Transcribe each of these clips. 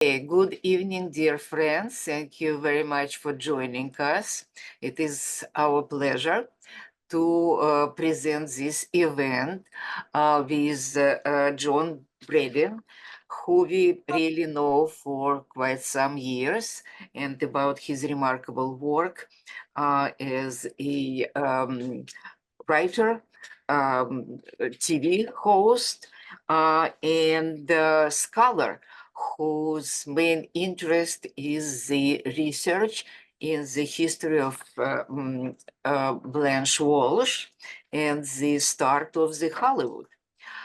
Good evening, dear friends. Thank you very much for joining us. It is our pleasure to present this event with John Bredin, who we really know for quite some years, and about his remarkable work as a writer, TV host, and scholar whose main interest is the research in the history of Blanche Walsh and the start of the Hollywood.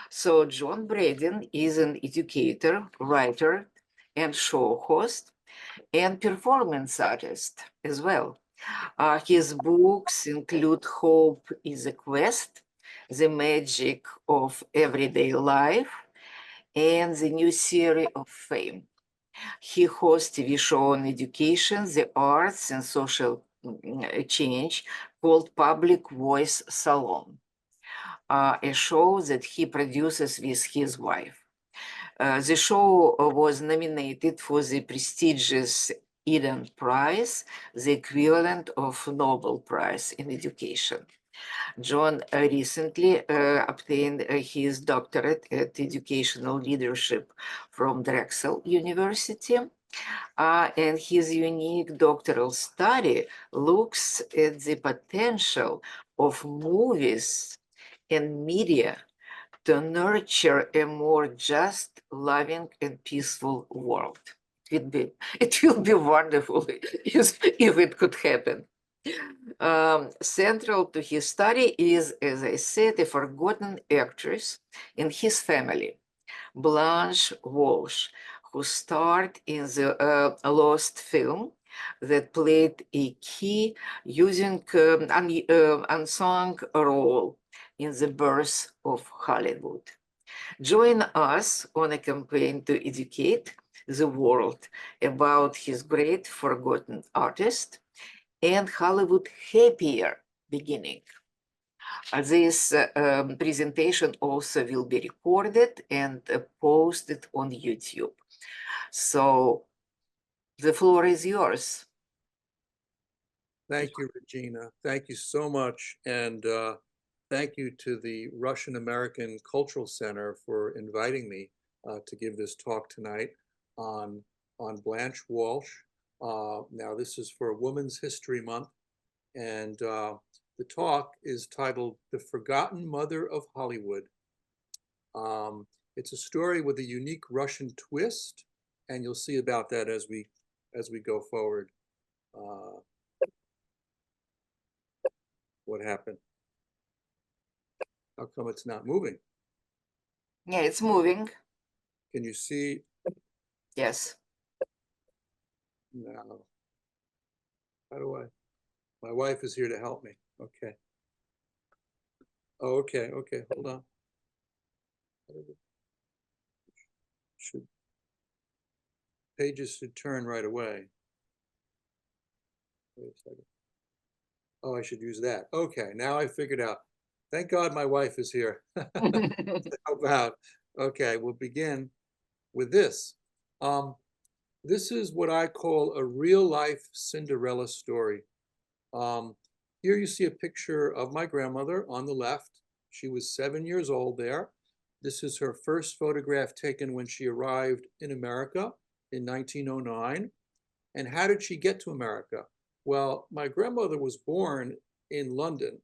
So John Bredin is an educator, writer, and show host, and performance artist as well. His books include Hope is a Quest, The Magic of Everyday Life, and the new series of Fame. He hosts TV show on education, the arts, and social change called Public Voice Salon, a show that he produces with his wife. The show was nominated for the prestigious Eden Prize, the equivalent of Nobel Prize in education. John recently obtained his doctorate at educational leadership from Drexel University. And his unique doctoral study looks at the potential of movies and media to nurture a more just, loving, and peaceful world. It will be wonderful if it could happen. Central to his study is, as I said, a forgotten actress in his family, Blanche Walsh, who starred in the Lost film that played a key using unsung role in the birth of Hollywood. Join us on a campaign to educate the world about his great forgotten artist and Hollywood happier beginning. This presentation also will be recorded and posted on YouTube. So the floor is yours. Thank you, Regina. Thank you so much. And thank you to the Russian American Cultural Center for inviting me to give this talk tonight on Blanche Walsh. Now, this is for Women's History Month. And the talk is titled The Forgotten Mother of Hollywood. It's a story with a unique Russian twist, and you'll see about that as we go forward. What happened? How come it's not moving? Yeah, it's moving. Can you see? Yes. No. How do I? My wife is here to help me. Okay. Oh, okay. Okay. Hold on. Pages should turn right away. Wait a second. Oh, I should use that. Okay. Now I figured out. Thank God my wife is here. How about? Okay. We'll begin with this. This is what I call a real-life Cinderella story. Here you see a picture of my grandmother on the left. She was 7 years old there. This is her first photograph taken when she arrived in America in 1909. And how did she get to America? Well, my grandmother was born in London.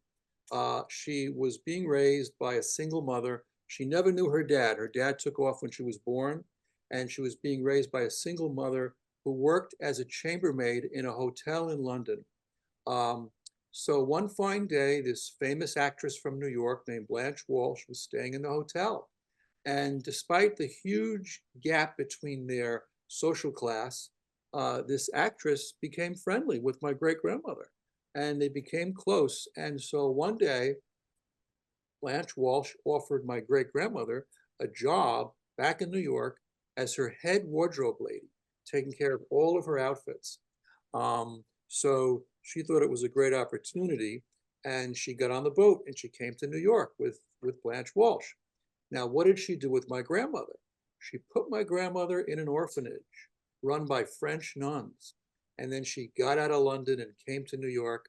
She was being raised by a single mother. She never knew her dad. Her dad took off when she was born, and she was being raised by a single mother who worked as a chambermaid in a hotel in London. So one fine day, this famous actress from New York named Blanche Walsh was staying in the hotel. And despite the huge gap between their social class, this actress became friendly with my great-grandmother, and they became close. And so one day, Blanche Walsh offered my great-grandmother a job back in New York as her head wardrobe lady, taking care of all of her outfits. So she thought it was a great opportunity, and she got on the boat and she came to New York with Blanche Walsh. Now, what did she do with my grandmother? She put my grandmother in an orphanage. run by French nuns. And then she got out of London and came to New York.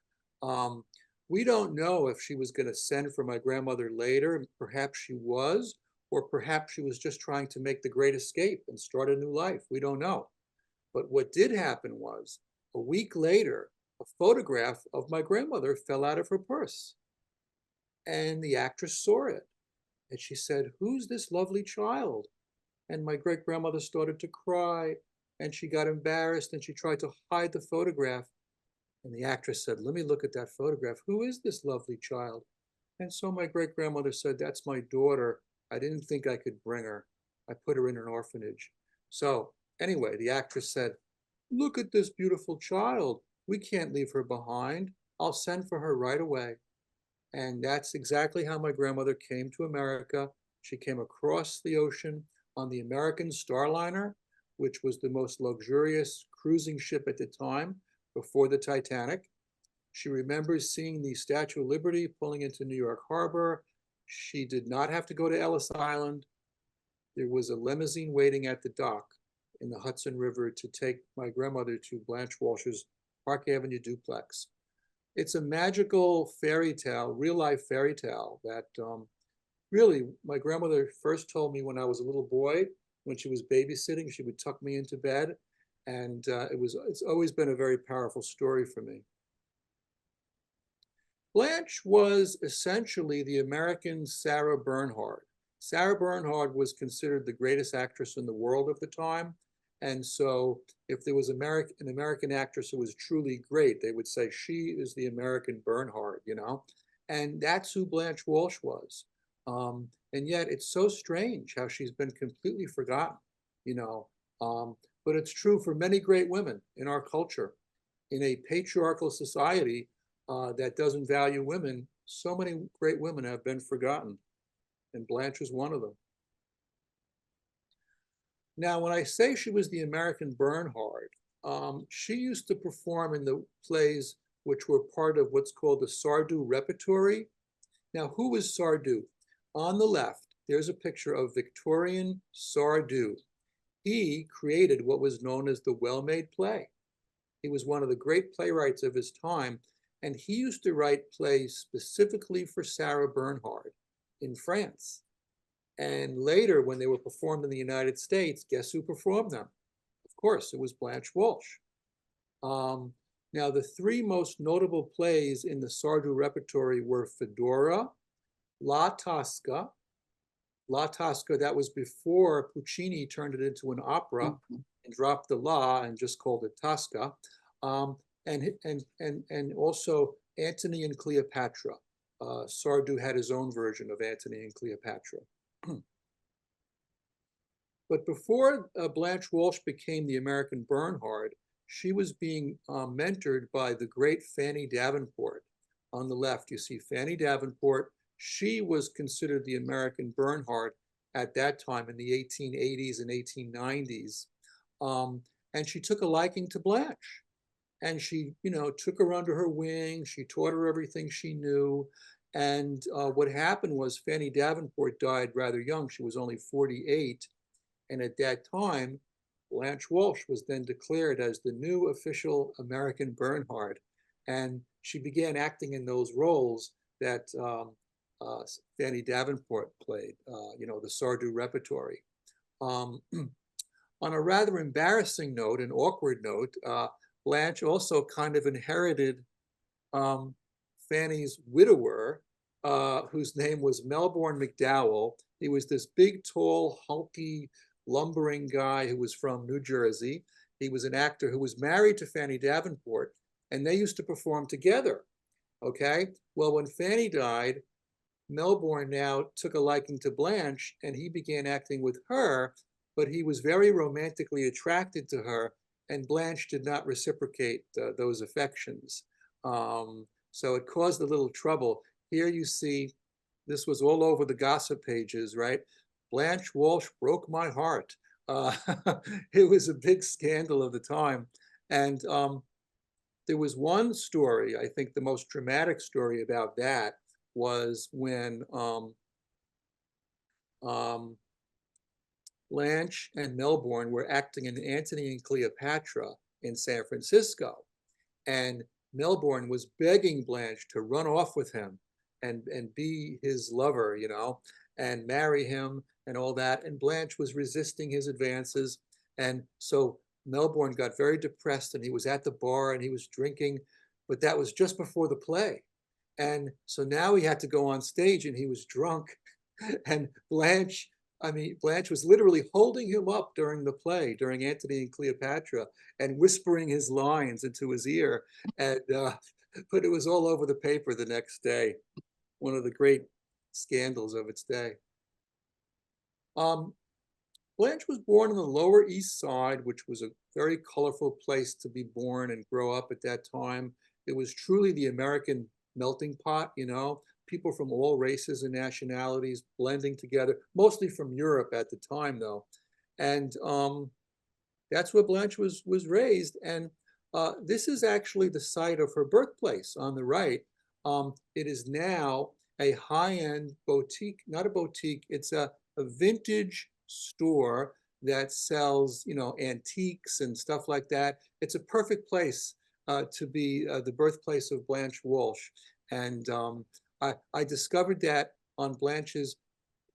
We don't know if she was going to send for my grandmother later. Perhaps she was, or perhaps she was just trying to make the great escape and start a new life. We don't know. But what did happen was, a week later, a photograph of my grandmother fell out of her purse. And the actress saw it. And she said, "Who's this lovely child?" And my great grandmother started to cry, and she got embarrassed, and she tried to hide the photograph. And the actress said, "Let me look at that photograph. Who is this lovely child?" And so my great grandmother said, "That's my daughter. I didn't think I could bring her. I put her in an orphanage." So anyway, the actress said, "Look at this beautiful child. We can't leave her behind. I'll send for her right away." And that's exactly how my grandmother came to America. She came across the ocean on the American Starliner, which was the most luxurious cruising ship at the time before the Titanic. She remembers seeing the Statue of Liberty pulling into New York Harbor. She did not have to go to Ellis Island. There was a limousine waiting at the dock in the Hudson River to take my grandmother to Blanche Walsh's Park Avenue duplex. It's a magical fairy tale, real life fairy tale that really my grandmother first told me when I was a little boy. When she was babysitting, she would tuck me into bed, and it's always been a very powerful story for me. Blanche was essentially the American Sarah Bernhardt. Sarah Bernhardt was considered the greatest actress in the world at the time. And so if there was an American actress who was truly great, they would say she is the American Bernhardt, you know? And that's who Blanche Walsh was. And yet it's so strange how she's been completely forgotten, you know? But it's true for many great women in our culture. In a patriarchal society that doesn't value women, so many great women have been forgotten. And Blanche is one of them. Now, when I say she was the American Bernhardt, she used to perform in the plays which were part of what's called the Sardou repertory. Now, who was Sardou? On the left, there's a picture of Victorian Sardou. He created what was known as the well-made play. He was one of the great playwrights of his time, and he used to write plays specifically for Sarah Bernhardt in France. And later, when they were performed in the United States, guess who performed them? Of course, it was Blanche Walsh. Now, the three most notable plays in the Sardou repertory were Fedora, La Tosca. La Tosca, that was before Puccini turned it into an opera and dropped the La and just called it Tosca. And also Antony and Cleopatra. Sardou had his own version of Antony and Cleopatra. But before Blanche Walsh became the American Bernhardt, she was being mentored by the great Fanny Davenport. On the left, you see Fanny Davenport. She was considered the American Bernhardt at that time in the 1880s and 1890s. And she took a liking to Blanche. And she, you know, took her under her wing. She taught her everything she knew. And what happened was Fanny Davenport died rather young. She was only 48. And at that time, Blanche Walsh was then declared as the new official American Bernhardt. And she began acting in those roles that Fanny Davenport played, you know, the Sardou repertory. On a rather embarrassing note, an awkward note, Blanche also kind of inherited Fanny's widower, whose name was Melbourne McDowell. He was this big, tall, hulky, lumbering guy who was from New Jersey. He was an actor who was married to Fanny Davenport, and they used to perform together. Okay? Well, when Fanny died, Melbourne now took a liking to Blanche, and he began acting with her, but he was very romantically attracted to her, and Blanche did not reciprocate those affections. So it caused a little trouble. Here you see, this was all over the gossip pages, right? Blanche Walsh broke my heart. It was a big scandal of the time. And there was one story, I think the most dramatic story about that was when Blanche and Melbourne were acting in Antony and Cleopatra in San Francisco. And Melbourne was begging Blanche to run off with him and be his lover, you know, and marry him and all that. And Blanche was resisting his advances. And so Melbourne got very depressed and he was at the bar and he was drinking, but that was just before the play. And so now he had to go on stage and he was drunk. And Blanche was literally holding him up during the play, during Antony and Cleopatra, and whispering his lines into his ear. And but it was all over the paper the next day. One of the great scandals of its day. Blanche was born on the Lower East Side, which was a very colorful place to be born and grow up at that time. It was truly the American melting pot, you know, people from all races and nationalities blending together, mostly from Europe at the time, though. And that's where Blanche was raised. And this is actually the site of her birthplace on the right. It is now a high-end boutique, not a boutique, it's a vintage store that sells, you know, antiques and stuff like that. It's a perfect place to be the birthplace of Blanche Walsh. And I discovered that on Blanche's,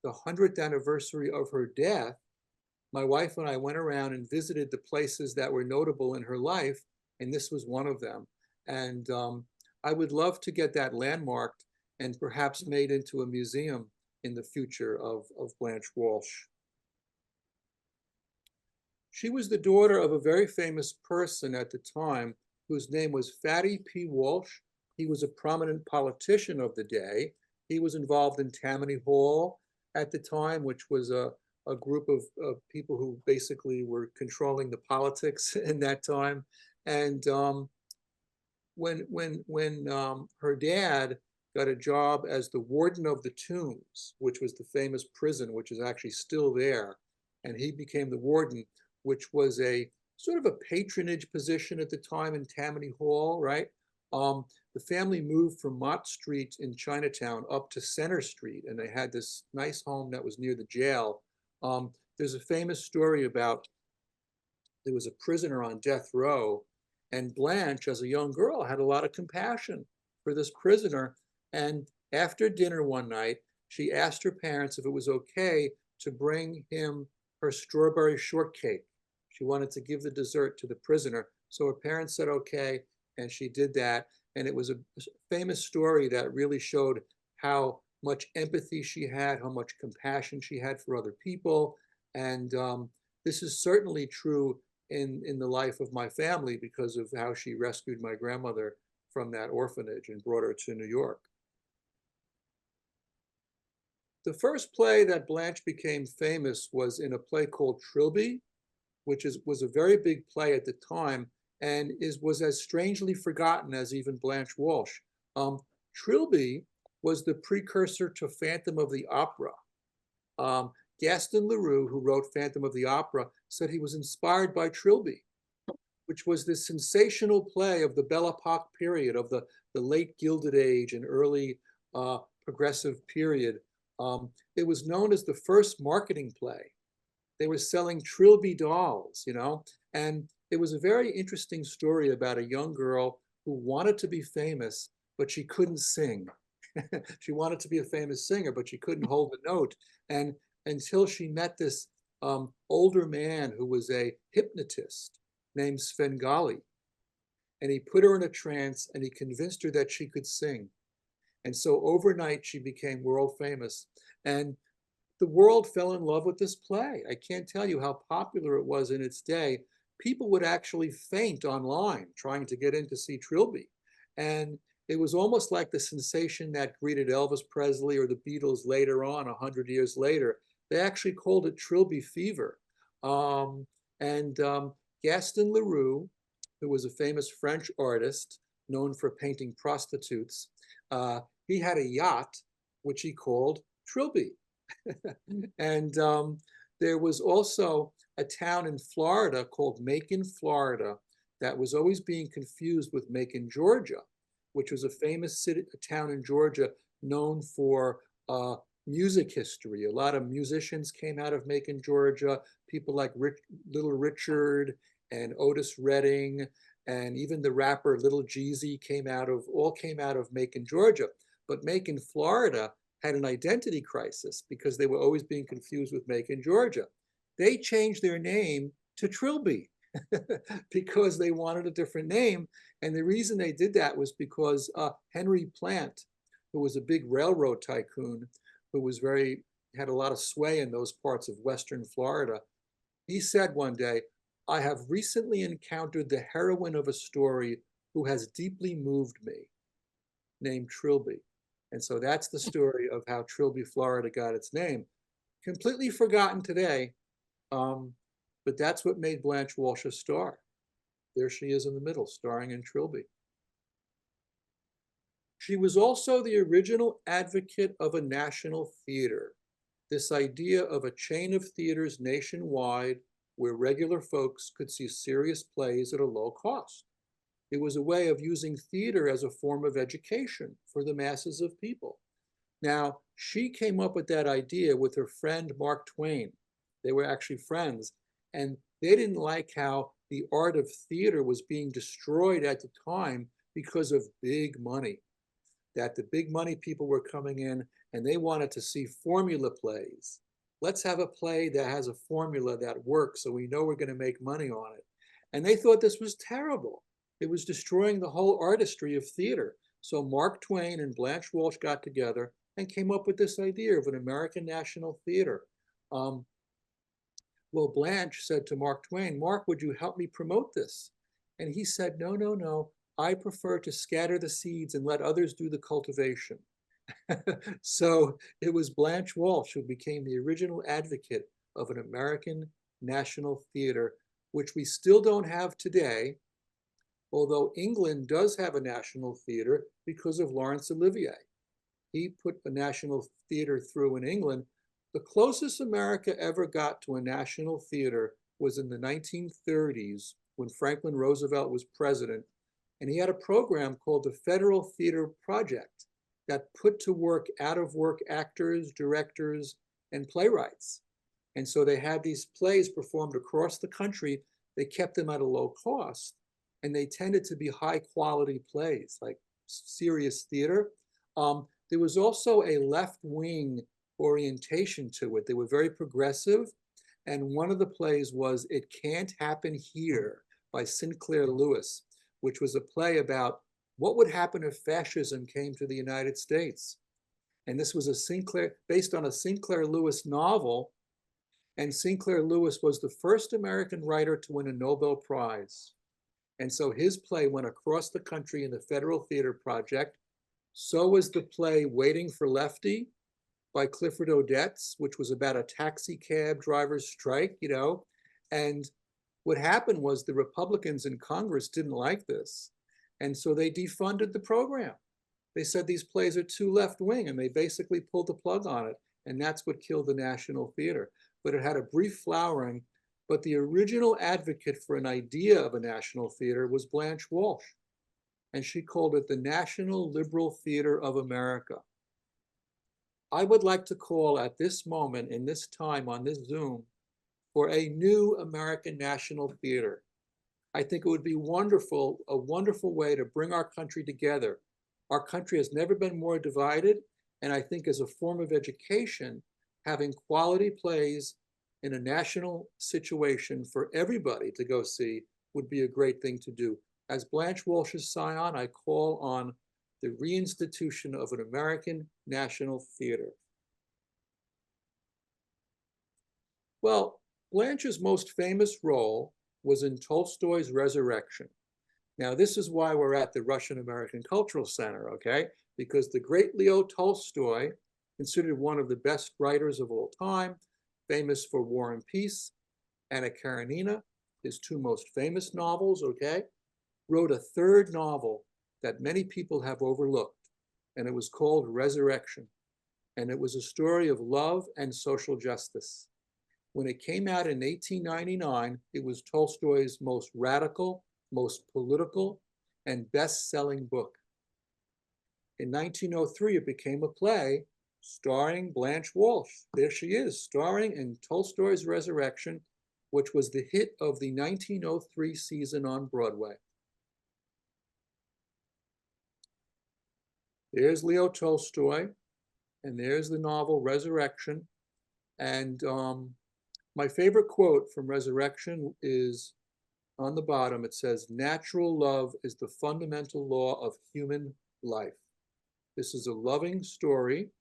the 100th anniversary of her death. My wife and I went around and visited the places that were notable in her life, and this was one of them. And I would love to get that landmarked and perhaps made into a museum in the future of Blanche Walsh. She was the daughter of a very famous person at the time whose name was Fatty P. Walsh. He was a prominent politician of the day. He was involved in Tammany Hall at the time, which was a group of people who basically were controlling the politics in that time. And when her dad got a job as the warden of the Tombs, which was the famous prison, which is actually still there, and he became the warden, which was a sort of a patronage position at the time in Tammany Hall, right? The family moved from Mott Street in Chinatown up to Center Street, and they had this nice home that was near the jail. There's a famous story about there was a prisoner on death row, and Blanche, as a young girl, had a lot of compassion for this prisoner. And after dinner one night, she asked her parents if it was okay to bring him her strawberry shortcake. She wanted to give the dessert to the prisoner. So her parents said okay, and she did that. And it was a famous story that really showed how much empathy she had, how much compassion she had for other people. And this is certainly true in the life of my family because of how she rescued my grandmother from that orphanage and brought her to New York. The first play that Blanche became famous was in a play called Trilby, which was a very big play at the time and was as strangely forgotten as even Blanche Walsh. Trilby was the precursor to Phantom of the Opera. Gaston Leroux, who wrote Phantom of the Opera, said he was inspired by Trilby, which was this sensational play of the Belle Epoque period, of the late Gilded Age and early progressive period. It was known as the first marketing play. They were selling Trilby dolls, you know, and it was a very interesting story about a young girl who wanted to be famous, but she couldn't sing. She wanted to be a famous singer, but she couldn't hold a note. And until she met this older man who was a hypnotist named Svengali. And he put her in a trance and he convinced her that she could sing. And so overnight she became world famous. And the world fell in love with this play. I can't tell you how popular it was in its day. People would actually faint online trying to get in to see Trilby. And it was almost like the sensation that greeted Elvis Presley or the Beatles later on, 100 years later. They actually called it Trilby fever. Gaston Leroux, who was a famous French artist known for painting prostitutes, he had a yacht, which he called Trilby. And there was also a town in Florida called Macon, Florida, that was always being confused with Macon, Georgia, which was a famous city, a town in Georgia known for music history. A lot of musicians came out of Macon, Georgia, people like Little Richard and Otis Redding, and even the rapper Little Jeezy all came out of Macon, Georgia. But Macon, Florida had an identity crisis because they were always being confused with Macon, Georgia. They changed their name to Trilby because they wanted a different name. And the reason they did that was because Henry Plant, who was a big railroad tycoon, who had a lot of sway in those parts of Western Florida, he said one day, "I have recently encountered the heroine of a story who has deeply moved me," named Trilby. And so that's the story of how Trilby, Florida got its name. Completely forgotten today, but that's what made Blanche Walsh a star. There she is in the middle, starring in Trilby. She was also the original advocate of a national theater, this idea of a chain of theaters nationwide where regular folks could see serious plays at a low cost. It was a way of using theater as a form of education for the masses of people. Now, she came up with that idea with her friend Mark Twain. They were actually friends, and they didn't like how the art of theater was being destroyed at the time because of big money. That the big money people were coming in and they wanted to see formula plays. Let's have a play that has a formula that works so we know we're going to make money on it. And they thought this was terrible. It was destroying the whole artistry of theater. So Mark Twain and Blanche Walsh got together and came up with this idea of an American National Theater. Well, Blanche said to Mark Twain, "Mark, would you help me promote this?" And he said, "No, no, no. I prefer to scatter the seeds and let others do the cultivation." So it was Blanche Walsh who became the original advocate of an American National Theater, which we still don't have today, although England does have a national theater because of Laurence Olivier. He put a national theater through in England. The closest America ever got to a national theater was in the 1930s when Franklin Roosevelt was president, and he had a program called the Federal Theater Project that put to work out-of-work actors, directors, and playwrights. And so they had these plays performed across the country. They kept them at a low cost, and they tended to be high-quality plays, like serious theater. There was also a left-wing orientation to it. They were very progressive, and one of the plays was It Can't Happen Here by Sinclair Lewis, which was a play about what would happen if fascism came to the United States. And this was based on a Sinclair Lewis novel, and Sinclair Lewis was the first American writer to win a Nobel Prize. And so his play went across the country in the Federal Theater Project. So was the play Waiting for Lefty by Clifford Odets, which was about a taxi cab driver's strike, And what happened was the Republicans in Congress didn't like this. And so they defunded the program. They said these plays are too left-wing, and they basically pulled the plug on it. And that's what killed the National Theater. But it had a brief flowering. But the original advocate for an idea of a national theater was Blanche Walsh. And she called it the National Liberal Theater of America. I would like to call at this moment, in this time, on this Zoom, for a new American National Theater. I think it would be wonderful, a wonderful way to bring our country together. Our country has never been more divided, and I think as a form of education, having quality plays in a national situation for everybody to go see would be a great thing to do. As Blanche Walsh's scion, I call on the reinstitution of an American National Theater. Well, Blanche's most famous role was in Tolstoy's Resurrection. Now, this is why we're at the Russian American Cultural Center, okay? Because the great Leo Tolstoy, considered one of the best writers of all time, famous for War and Peace, Anna Karenina, his two most famous novels, okay, wrote a third novel that many people have overlooked, and it was called Resurrection. And it was a story of love and social justice. When it came out in 1899, it was Tolstoy's most radical, most political, and best-selling book. In 1903, it became a play, starring Blanche Walsh. There she is, starring in Tolstoy's Resurrection, which was the hit of the 1903 season on Broadway. There's Leo Tolstoy, and there's the novel Resurrection. And my favorite quote from Resurrection is on the bottom. It says, "Natural love is the fundamental law of human life." This is a loving story.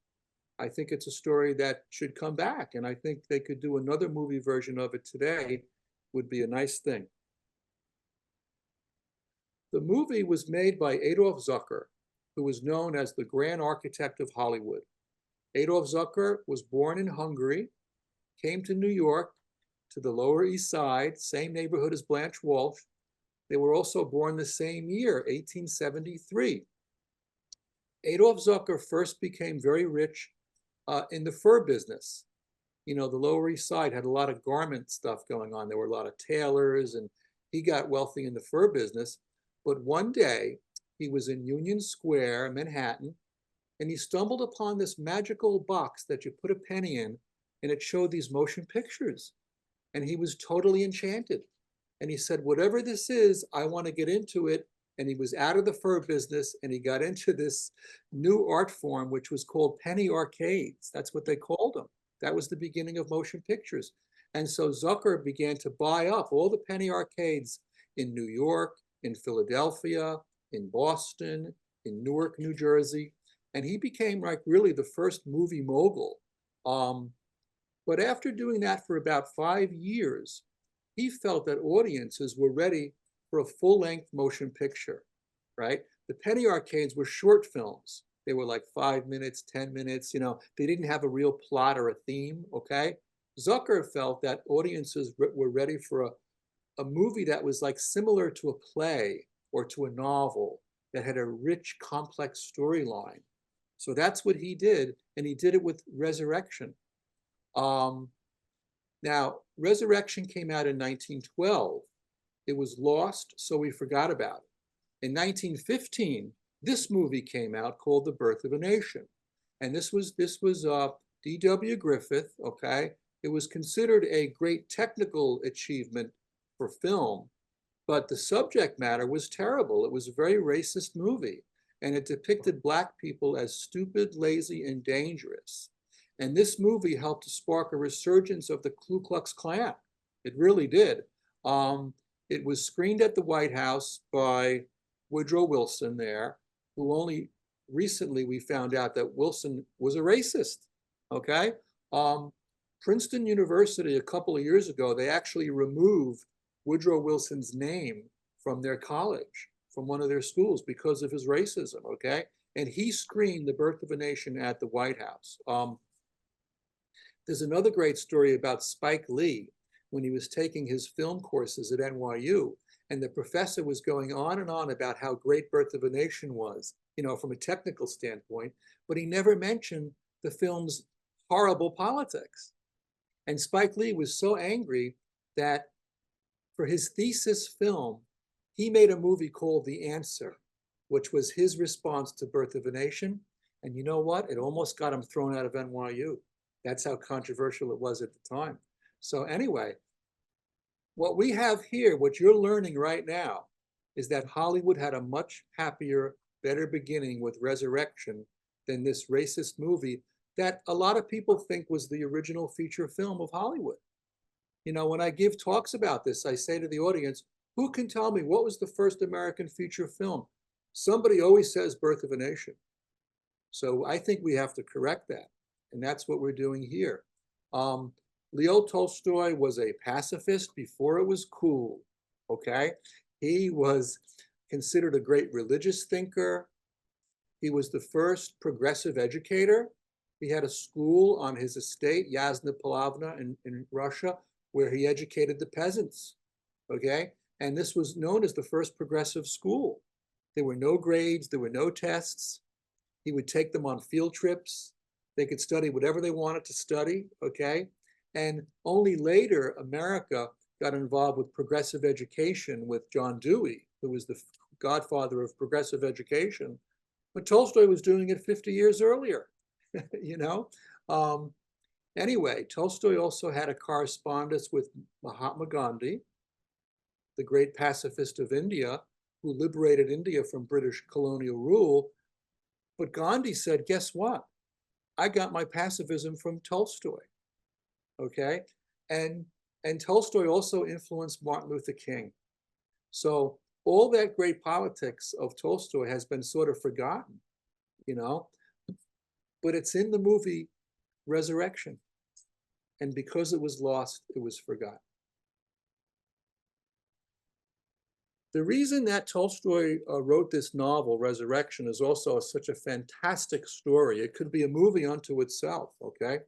I think it's a story that should come back, and I think they could do another movie version of it today. Would be a nice thing. The movie was made by Adolf Zucker, who was known as the grand architect of Hollywood. Adolf Zucker was born in Hungary, came to New York, to the Lower East Side, same neighborhood as Blanche Walsh. They were also born the same year, 1873. Adolf Zucker first became very rich in the fur business. You know, the Lower East Side had a lot of garment stuff going on. There were a lot of tailors, and he got wealthy in the fur business. But one day, he was in Union Square, Manhattan, and he stumbled upon this magical box that you put a penny in, and it showed these motion pictures. And he was totally enchanted. And he said, whatever this is, I want to get into it. And he was out of the fur business, and he got into this new art form, which was called penny arcades. That's what they called them. That was the beginning of motion pictures. And so Zucker began to buy up all the penny arcades in New York, in Philadelphia, in Boston, in Newark, New Jersey. And he became like really the first movie mogul. But after doing that for about 5 years, he felt that audiences were ready for a full-length motion picture, right? The penny arcades were short films. They were like 5 minutes, 10 minutes, you know, they didn't have a real plot or a theme, okay? Zucker felt that audiences were ready for a movie that was like similar to a play or to a novel that had a rich, complex storyline. So that's what he did, and he did it with Resurrection. Now, Resurrection came out in 1912. It was lost, so we forgot about it. In 1915, this movie came out called The Birth of a Nation. And this was D.W. Griffith, okay? It was considered a great technical achievement for film, but the subject matter was terrible. It was a very racist movie, and it depicted Black people as stupid, lazy, and dangerous. And this movie helped to spark a resurgence of the Ku Klux Klan. It really did. It was screened at the White House by Woodrow Wilson there, who only recently we found out that Wilson was a racist, okay? Princeton University, a couple of years ago, they actually removed Woodrow Wilson's name from their college, from one of their schools, because of his racism, okay? And he screened The Birth of a Nation at the White House. There's another great story about Spike Lee when he was taking his film courses at NYU, and the professor was going on and on about how great Birth of a Nation was, you know, from a technical standpoint, but he never mentioned the film's horrible politics. And Spike Lee was so angry that for his thesis film, he made a movie called The Answer, which was his response to Birth of a Nation. And you know what? It almost got him thrown out of NYU. That's how controversial it was at the time. So anyway, what we have here, what you're learning right now, is that Hollywood had a much happier, better beginning with Resurrection than this racist movie that a lot of people think was the original feature film of Hollywood. You know, when I give talks about this, I say to the audience, who can tell me what was the first American feature film? Somebody always says Birth of a Nation. So I think we have to correct that. And that's what we're doing here. Leo Tolstoy was a pacifist before it was cool, okay? He was considered a great religious thinker. He was the first progressive educator. He had a school on his estate, Yasna Polavna in Russia, where he educated the peasants, okay? And this was known as the first progressive school. There were no grades, there were no tests. He would take them on field trips. They could study whatever they wanted to study, okay? And only later, America got involved with progressive education with John Dewey, who was the godfather of progressive education. But Tolstoy was doing it 50 years earlier. you know? Anyway, Tolstoy also had a correspondence with Mahatma Gandhi, the great pacifist of India, who liberated India from British colonial rule. But Gandhi said, guess what? I got my pacifism from Tolstoy, okay? And, and Tolstoy also influenced Martin Luther King. So all that great politics of Tolstoy has been sort of forgotten, you know? But it's in the movie Resurrection. And because it was lost, it was forgotten. The reason that Tolstoy wrote this novel, Resurrection, is also such a fantastic story. It could be a movie unto itself, okay?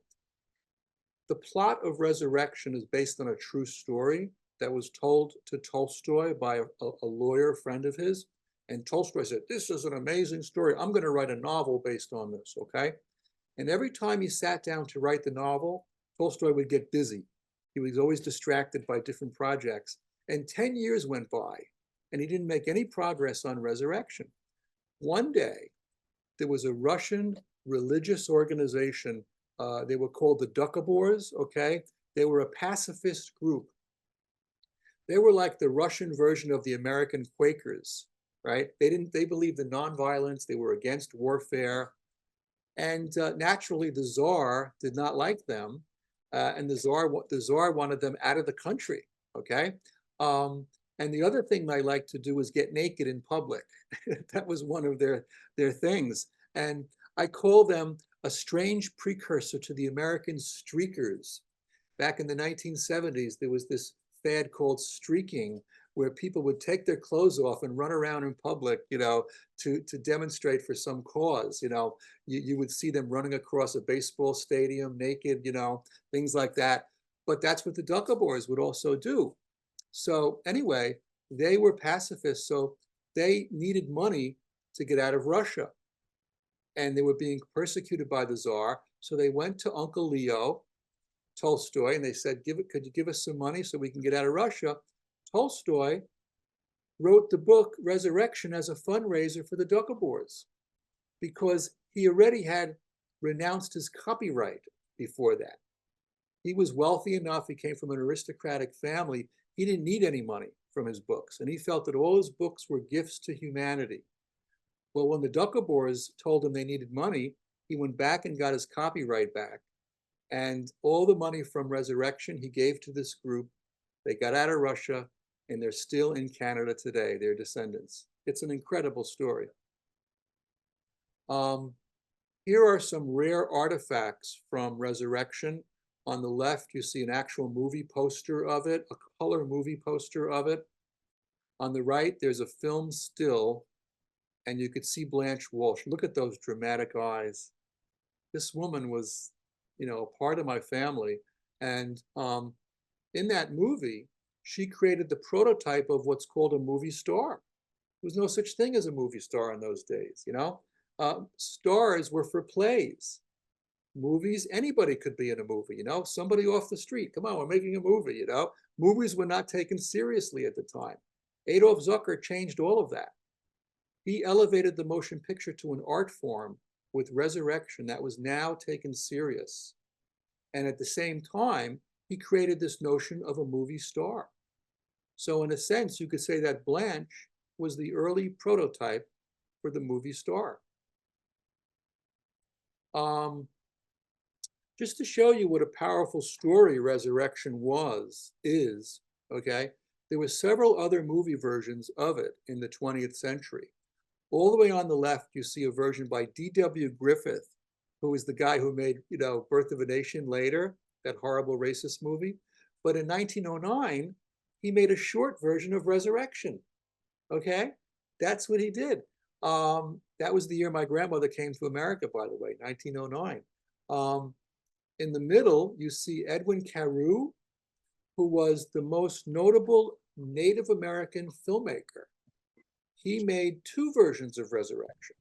The plot of Resurrection is based on a true story that was told to Tolstoy by a lawyer friend of his. And Tolstoy said, this is an amazing story. I'm going to write a novel based on this, okay? And every time he sat down to write the novel, Tolstoy would get busy. He was always distracted by different projects. And 10 years went by, and he didn't make any progress on Resurrection. One day, there was a Russian religious organization. They were called the Doukhobors, okay? They were a pacifist group. They were like the Russian version of the American Quakers, right? They believed in nonviolence. They were against warfare. And naturally, the Tsar did not like them. And the Tsar wanted them out of the country, okay? And the other thing they liked to do was get naked in public. That was one of their things. And I call them a strange precursor to the American streakers. Back in the 1970s, there was this fad called streaking, where people would take their clothes off and run around in public, you know, to demonstrate for some cause. You know, you would see them running across a baseball stadium naked, you know, things like that. But that's what the Doukhobors would also do. So anyway, they were pacifists, so they needed money to get out of Russia. And they were being persecuted by the Tsar. So they went to Uncle Leo Tolstoy and they said, could you give us some money so we can get out of Russia? Tolstoy wrote the book Resurrection as a fundraiser for the Doukhobors because he already had renounced his copyright before that. He was wealthy enough, he came from an aristocratic family, he didn't need any money from his books, and he felt that all his books were gifts to humanity. Well, when the Doukhobors told him they needed money, he went back and got his copyright back. And all the money from Resurrection he gave to this group. They got out of Russia, and they're still in Canada today, their descendants. It's an incredible story. Here are some rare artifacts from Resurrection. On the left, you see an actual movie poster of it, a color movie poster of it. On the right, there's a film still, and you could see Blanche Walsh. Look at those dramatic eyes. This woman was, you know, a part of my family. And in that movie, she created the prototype of what's called a movie star. There was no such thing as a movie star in those days, you know? Stars were for plays. Movies, anybody could be in a movie, you know? Somebody off the street, come on, we're making a movie, you know? Movies were not taken seriously at the time. Adolf Zucker changed all of that. He elevated the motion picture to an art form with Resurrection that was now taken serious. And at the same time, he created this notion of a movie star. So in a sense, you could say that Blanche was the early prototype for the movie star. Just to show you what a powerful story Resurrection is, okay, there were several other movie versions of it in the 20th century. All the way on the left, you see a version by D.W. Griffith, who is the guy who made, you know, Birth of a Nation later, that horrible racist movie. But in 1909, he made a short version of Resurrection, okay? That's what he did. That was the year my grandmother came to America, by the way, 1909. In the middle, you see Edwin Carew, who was the most notable Native American filmmaker. He made two versions of Resurrection.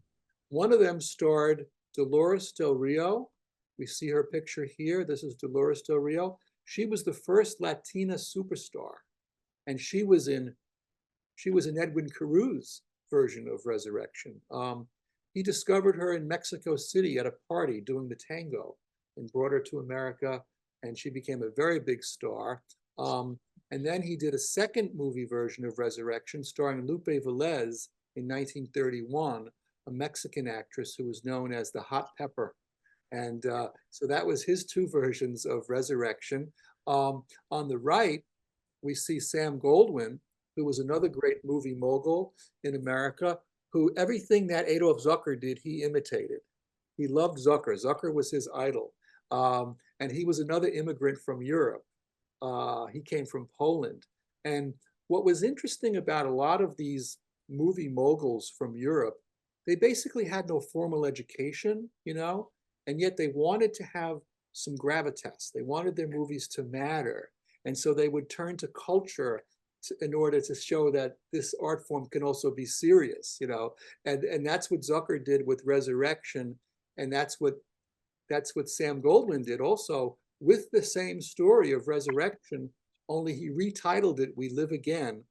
One of them starred Dolores Del Rio. We see her picture here. This is Dolores Del Rio. She was the first Latina superstar, and she was in Edwin Carew's version of Resurrection. he discovered her in Mexico City at a party doing the tango and brought her to America, and she became a very big star. And then he did a second movie version of Resurrection starring Lupe Velez in 1931, a Mexican actress who was known as the Hot Pepper. And so that was his two versions of Resurrection. On the right, we see Sam Goldwyn, who was another great movie mogul in America, who everything that Adolf Zucker did, he imitated. He loved Zucker. Zucker was his idol. And he was another immigrant from Europe. He came from Poland. And what was interesting about a lot of these movie moguls from Europe, they basically had no formal education, you know, and yet they wanted to have some gravitas. They wanted their movies to matter. And so they would turn to culture in order to show that this art form can also be serious, you know, and that's what Zucker did with Resurrection, and that's what Sam Goldwyn did also with the same story of Resurrection, only he retitled it We Live Again,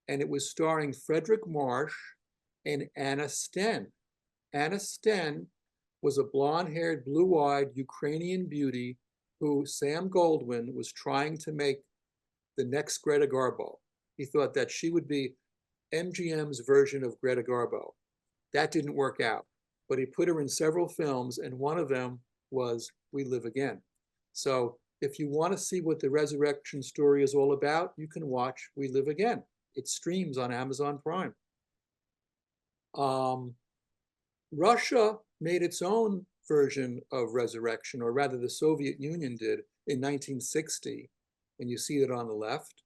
and it was starring Frederick Marsh and Anna Sten. Anna Sten was a blonde-haired, blue-eyed Ukrainian beauty who Sam Goldwyn was trying to make the next Greta Garbo. He thought that she would be MGM's version of Greta Garbo. That didn't work out, but he put her in several films, and one of them was We Live Again. So if you want to see what the Resurrection story is all about, you can watch We Live Again. It streams on Amazon Prime. Russia made its own version of Resurrection, or rather the Soviet Union did in 1960, and you see it on the left.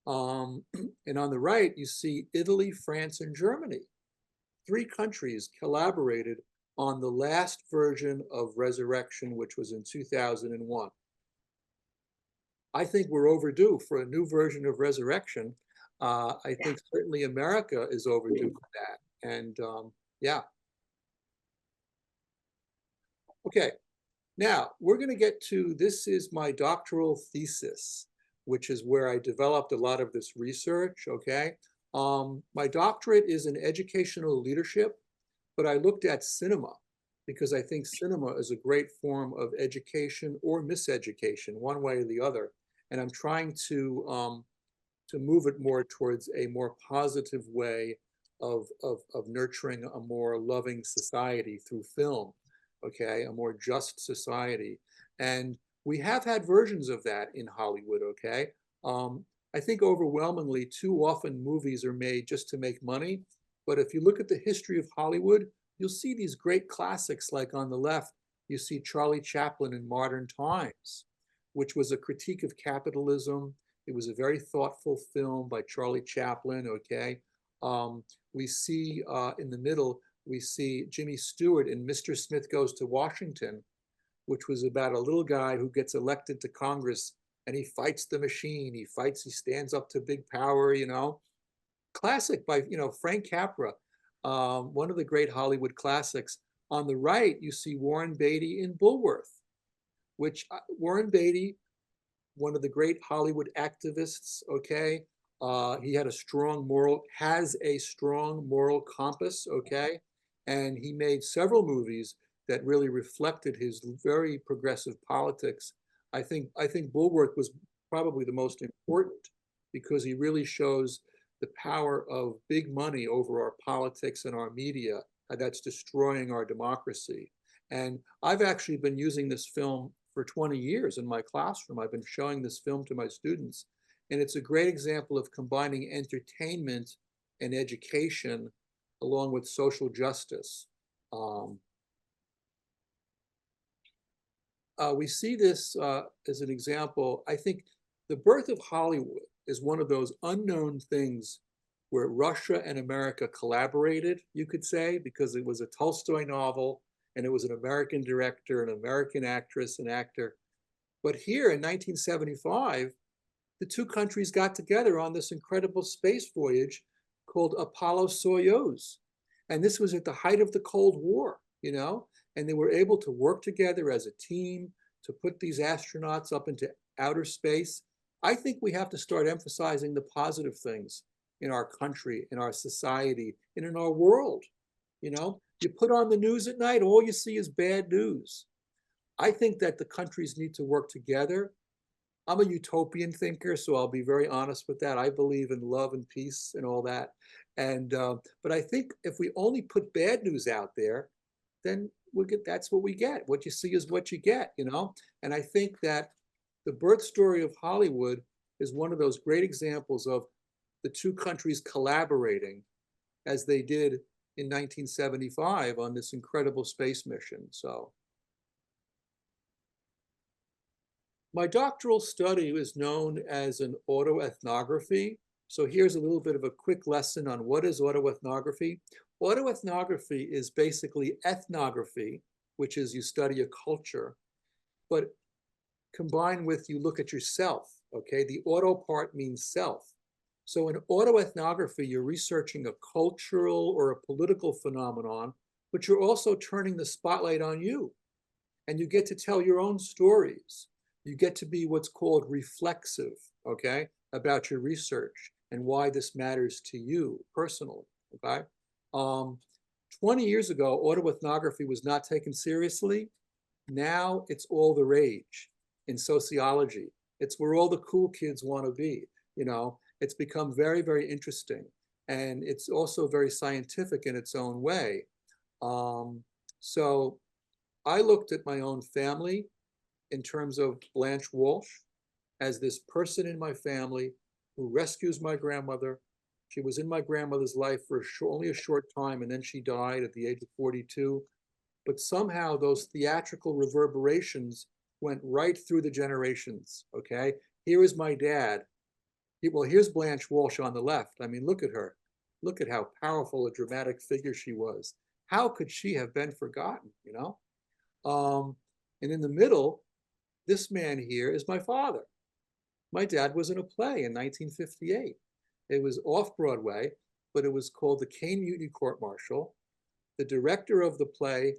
And on the right, you see Italy, France, and Germany. 3 countries collaborated on the last version of Resurrection, which was in 2001. I think we're overdue for a new version of Resurrection. I think certainly America is overdue for that. And yeah. Okay, now we're going to get to, this is my doctoral thesis, which is where I developed a lot of this research, okay? My doctorate is in educational leadership, but I looked at cinema because I think cinema is a great form of education or miseducation, one way or the other. And I'm trying to move it more towards a more positive way of nurturing a more loving society through film, okay, a more just society. And we have had versions of that in Hollywood, okay? I think overwhelmingly too often movies are made just to make money. But if you look at the history of Hollywood, you'll see these great classics, like on the left, you see Charlie Chaplin in Modern Times, which was a critique of capitalism. It was a very thoughtful film by Charlie Chaplin, okay? We see in the middle, we see Jimmy Stewart in Mr. Smith Goes to Washington, which was about a little guy who gets elected to Congress and he fights the machine. He stands up to big power, you know. Classic by, you know, Frank Capra, one of the great Hollywood classics. On the right, you see Warren Beatty in Bulworth, which Warren Beatty, one of the great Hollywood activists, okay? He had has a strong moral compass, okay? And he made several movies that really reflected his very progressive politics. I think Bulworth was probably the most important because he really shows the power of big money over our politics and our media that's destroying our democracy. And I've actually been using this film for 20 years in my classroom. I've been showing this film to my students. And it's a great example of combining entertainment and education along with social justice. We see this as an example. I think The Birth of Hollywood is one of those unknown things where Russia and America collaborated, you could say, because it was a Tolstoy novel and it was an American director, an American actress and actor. But here in 1975, the two countries got together on this incredible space voyage called Apollo-Soyuz. And this was at the height of the Cold War, you know, and they were able to work together as a team to put these astronauts up into outer space. I think we have to start emphasizing the positive things in our country, in our society, and in our world. You know, You put on the news at night, all you see is bad news. I think that the countries need to work together. I'm a utopian thinker, so I'll be very honest with that. I believe in love and peace and all that. And but I think if we only put bad news out there, then we'll get, that's what we get. What you see is what you get, you know? And I think that the birth story of Hollywood is one of those great examples of the two countries collaborating as they did in 1975 on this incredible space mission. So my doctoral study is known as an autoethnography. So here's a little bit of a quick lesson on what is autoethnography. Autoethnography is basically ethnography, which is you study a culture, but combined with you look at yourself, okay? The auto part means self. So in autoethnography, you're researching a cultural or a political phenomenon, but you're also turning the spotlight on you. And you get to tell your own stories. You get to be what's called reflexive, okay, about your research and why this matters to you personally, okay? 20 years ago, autoethnography was not taken seriously. Now it's all the rage in sociology. It's where all the cool kids want to be, you know? It's become very, very interesting. And it's also very scientific in its own way. So I looked at my own family in terms of Blanche Walsh as this person in my family who rescues my grandmother. She was in my grandmother's life for only a short time, and then she died at the age of 42. But somehow those theatrical reverberations went right through the generations, okay? Here is my dad. Well, here's Blanche Walsh on the left. I mean, look at her. Look at how powerful a dramatic figure she was. How could she have been forgotten, you know? And in the middle, this man here is my father. My dad was in a play in 1958. It was off Broadway, but it was called The Caine Mutiny Court Martial. The director of the play,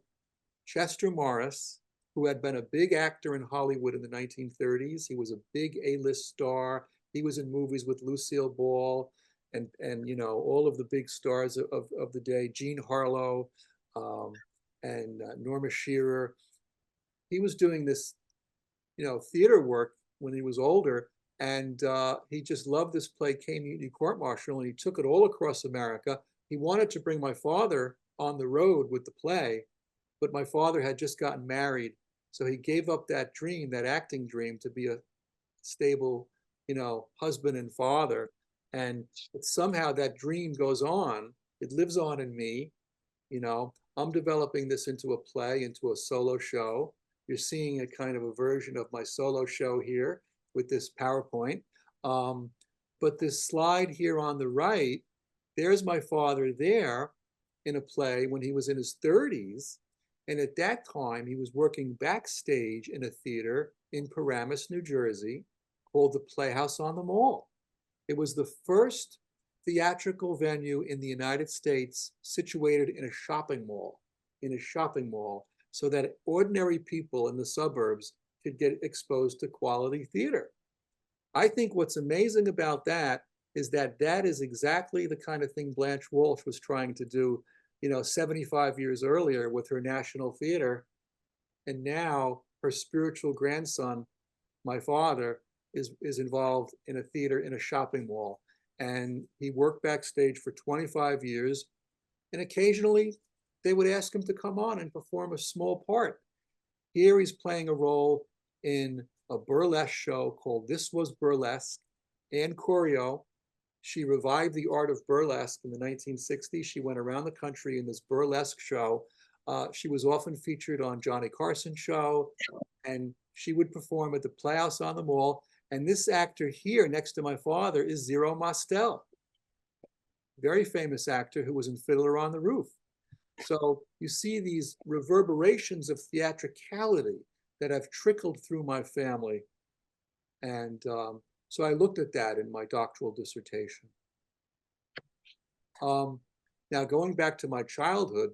Chester Morris, who had been a big actor in Hollywood in the 1930s. He was a big A-list star. He was in movies with Lucille Ball and you know, all of the big stars of the day, Jean Harlow and Norma Shearer. He was doing this, you know, theater work when he was older, and he just loved this play, Caine Mutiny Court Martial, and he took it all across America. He wanted to bring my father on the road with the play, but my father had just gotten married, so he gave up that dream, that acting dream, to be a stable, you know, husband and father. And somehow that dream goes on. It lives on in me. You know, I'm developing this into a play, into a solo show. You're seeing a kind of a version of my solo show here with this PowerPoint. But this slide here on the right, there's my father there in a play when he was in his 30s. And at that time, he was working backstage in a theater in Paramus, New Jersey, called the Playhouse on the Mall. It was the first theatrical venue in the United States situated in a shopping mall, so that ordinary people in the suburbs could get exposed to quality theater. I think what's amazing about that is that that is exactly the kind of thing Blanche Walsh was trying to do, you know, 75 years earlier with her National Theater. And now her spiritual grandson, my father, is involved in a theater in a shopping mall. And he worked backstage for 25 years. And occasionally they would ask him to come on and perform a small part. Here he's playing a role in a burlesque show called This Was Burlesque. Anne Corio, she revived the art of burlesque in the 1960s. She went around the country in this burlesque show. She was often featured on Johnny Carson's show, and she would perform at the Playhouse on the Mall. And this actor here next to my father is Zero Mostel, very famous actor who was in Fiddler on the Roof. So you see these reverberations of theatricality that have trickled through my family. And so I looked at that in my doctoral dissertation. Now, going back to my childhood,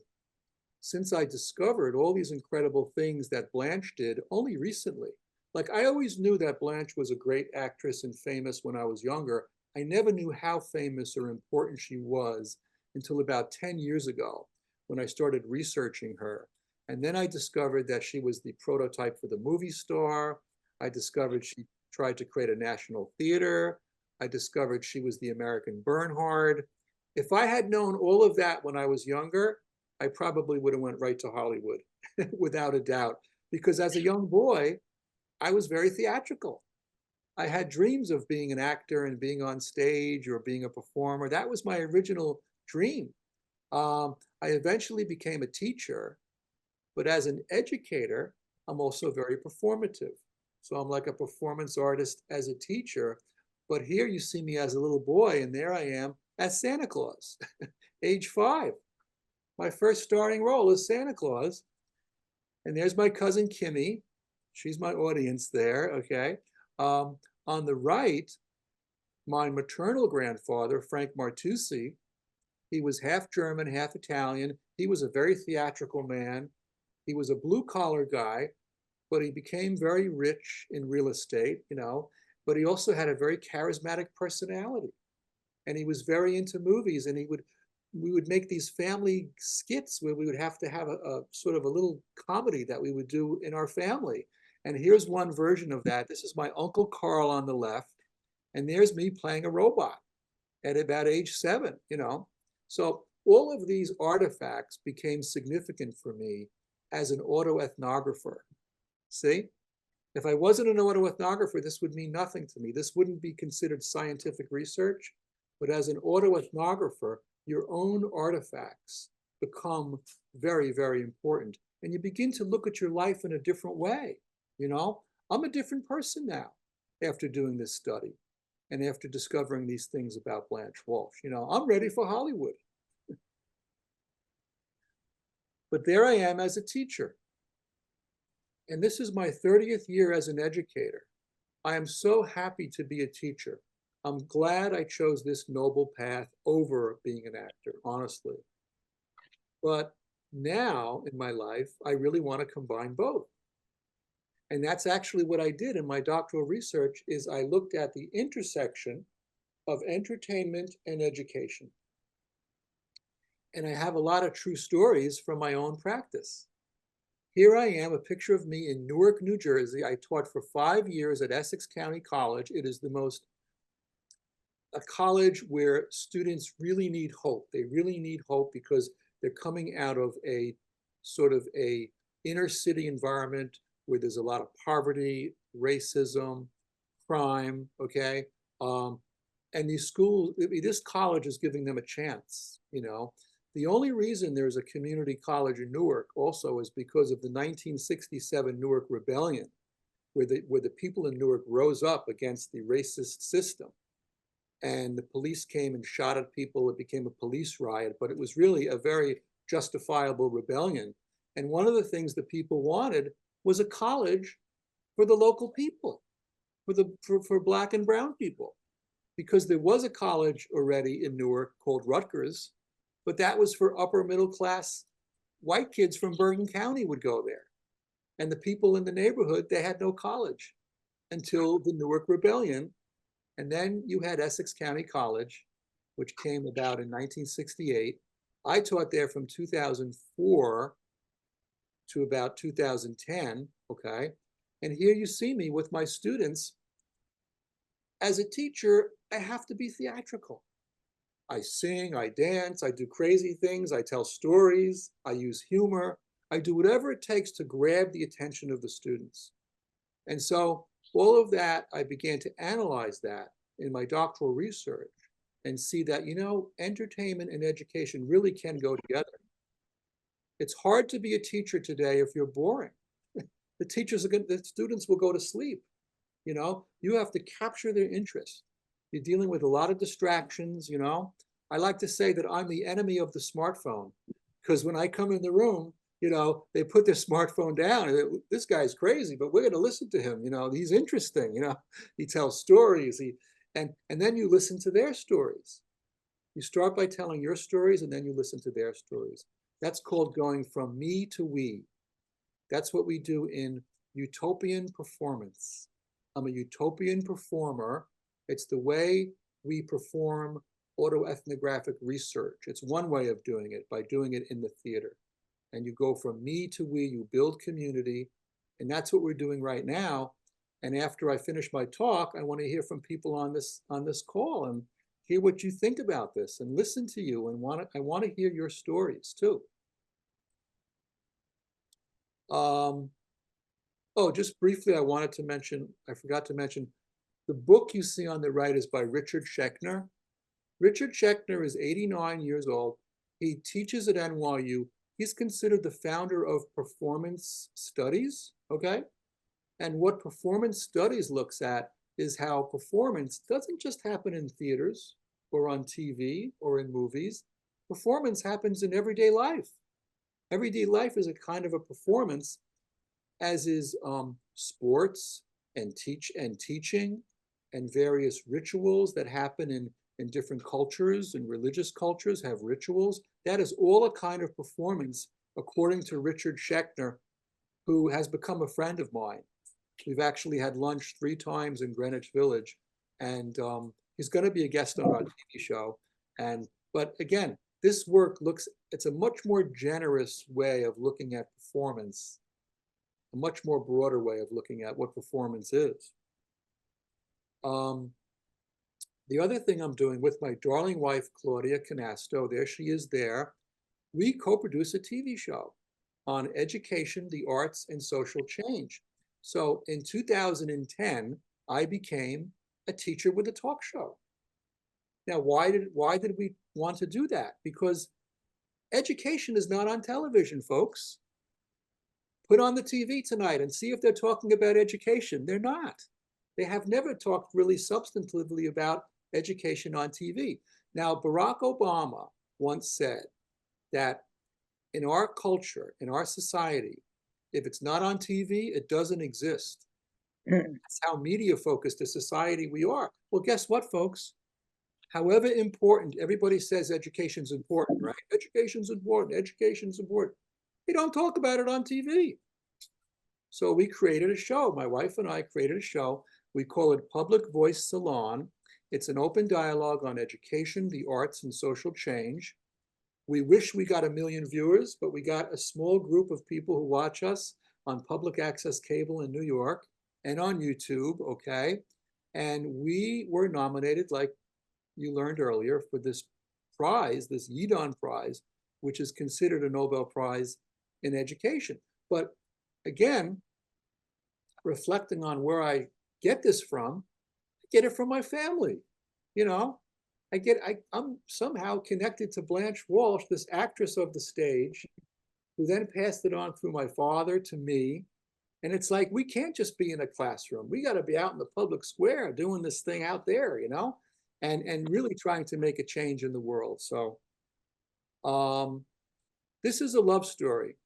since I discovered all these incredible things that Blanche did only recently, like I always knew that Blanche was a great actress and famous when I was younger. I never knew how famous or important she was until about 10 years ago, when I started researching her. And then I discovered that she was the prototype for the movie star. I discovered she tried to create a national theater. I discovered she was the American Bernhardt. If I had known all of that when I was younger, I probably would have went right to Hollywood, without a doubt. Because as a young boy, I was very theatrical. I had dreams of being an actor and being on stage or being a performer. That was my original dream. I eventually became a teacher, but as an educator, I'm also very performative. So I'm like a performance artist as a teacher. But here you see me as a little boy, and there I am as Santa Claus, age 5. My first starring role is Santa Claus. And there's my cousin Kimmy. She's my audience there, okay? On the right, my maternal grandfather, Frank Martucci, he was half German, half Italian. He was a very theatrical man. He was a blue-collar guy, but he became very rich in real estate, but he also had a very charismatic personality. And he was very into movies, and we would make these family skits where we would have to have a sort of a little comedy that we would do in our family. And here's one version of that. This is my Uncle Carl on the left, and there's me playing a robot at about age 7, So all of these artifacts became significant for me as an autoethnographer. See? If I wasn't an autoethnographer, this would mean nothing to me. This wouldn't be considered scientific research. But as an autoethnographer, your own artifacts become very, very important. And you begin to look at your life in a different way. I'm a different person now after doing this study and after discovering these things about Blanche Walsh. I'm ready for Hollywood. But there I am as a teacher. And this is my 30th year as an educator. I am so happy to be a teacher. I'm glad I chose this noble path over being an actor, honestly. But now in my life, I really want to combine both. And that's actually what I did in my doctoral research is I looked at the intersection of entertainment and education. And I have a lot of true stories from my own practice. Here I am, a picture of me in Newark, New Jersey. I taught for 5 years at Essex County College. It is a college where students really need hope. They really need hope because they're coming out of a sort of a inner city environment where there's a lot of poverty, racism, crime, okay? And these schools, this college is giving them a chance, The only reason there's a community college in Newark also is because of the 1967 Newark Rebellion, where the people in Newark rose up against the racist system. And the police came and shot at people. It became a police riot, but it was really a very justifiable rebellion. And one of the things that people wanted was a college for the local people, for Black and brown people, because there was a college already in Newark called Rutgers, but that was for upper middle class white kids from Bergen County would go there. And the people in the neighborhood, they had no college until the Newark Rebellion. And then you had Essex County College, which came about in 1968. I taught there from 2004 to about 2010, okay? And here you see me with my students. As a teacher, I have to be theatrical. I sing, I dance, I do crazy things, I tell stories, I use humor, I do whatever it takes to grab the attention of the students. And so all of that, I began to analyze that in my doctoral research and see that, entertainment and education really can go together. It's hard to be a teacher today if you're boring. The students will go to sleep. You have to capture their interest. You're dealing with a lot of distractions, I like to say that I'm the enemy of the smartphone because when I come in the room, they put their smartphone down and this guy's crazy, but we're going to listen to him. He's interesting. He tells stories. And then you listen to their stories. You start by telling your stories and then you listen to their stories. That's called going from me to we. That's what we do in utopian performance. I'm a utopian performer. It's the way we perform autoethnographic research. It's one way of doing it, by doing it in the theater. And you go from me to we, you build community, and that's what we're doing right now. And after I finish my talk, I want to hear from people on this call and hear what you think about this and listen to you, and I want to hear your stories too. Oh, just briefly, I forgot to mention, the book you see on the right is by Richard Schechner. Richard Schechner is 89 years old. He teaches at NYU. He's considered the founder of performance studies, okay? And what performance studies looks at is how performance doesn't just happen in theaters or on TV or in movies. Performance happens in everyday life. Everyday life is a kind of a performance, as is sports and teaching and various rituals that happen in different cultures, and religious cultures have rituals. That is all a kind of performance, according to Richard Schechner, who has become a friend of mine. We've actually had lunch 3 times in Greenwich Village, and he's going to be a guest on our TV show. But again, this work it's a much more generous way of looking at performance, a much more broader way of looking at what performance is. The other thing I'm doing with my darling wife, Claudia Canasto, there she is there, we co-produce a TV show on education, the arts, and social change. So in 2010, I became a teacher with a talk show. Now, why did we want to do that? Because education is not on television, folks. Put on the TV tonight and see if they're talking about education. They're not. They have never talked really substantively about education on TV. Now, Barack Obama once said that in our culture, in our society, if it's not on TV, it doesn't exist. That's how media focused a society we are. Well, guess what, folks? However important, everybody says education's important, right? Education's important, education's important. They don't talk about it on TV. So we created a show. My wife and I created a show. We call it Public Voice Salon. It's an open dialogue on education, the arts, and social change. We wish we got 1 million viewers, but we got a small group of people who watch us on public access cable in New York and on YouTube, okay? And we were nominated, like you learned earlier, for this prize, this Yidon Prize, which is considered a Nobel Prize in education. But again, reflecting on where I get this from, I get it from my family, you know? I'm somehow connected to Blanche Walsh, this actress of the stage, who then passed it on through my father to me. And it's like, we can't just be in a classroom. We got to be out in the public square doing this thing out there, you know, and really trying to make a change in the world. So this is a love story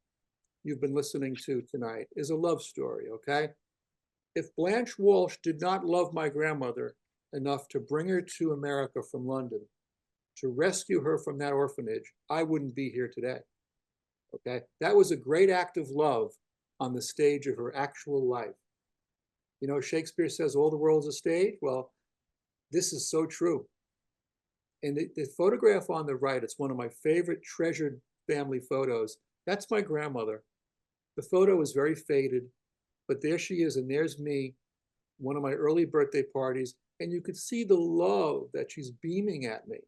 you've been listening to tonight, is a love story, okay? If Blanche Walsh did not love my grandmother enough to bring her to America from London, to rescue her from that orphanage, I wouldn't be here today, okay? That was a great act of love on the stage of her actual life. You know, Shakespeare says all the world's a stage. Well, this is so true. And the photograph on the right, it's one of my favorite treasured family photos. That's my grandmother. The photo is very faded, but there she is, and there's me, one of my early birthday parties, and you could see the love that she's beaming at me.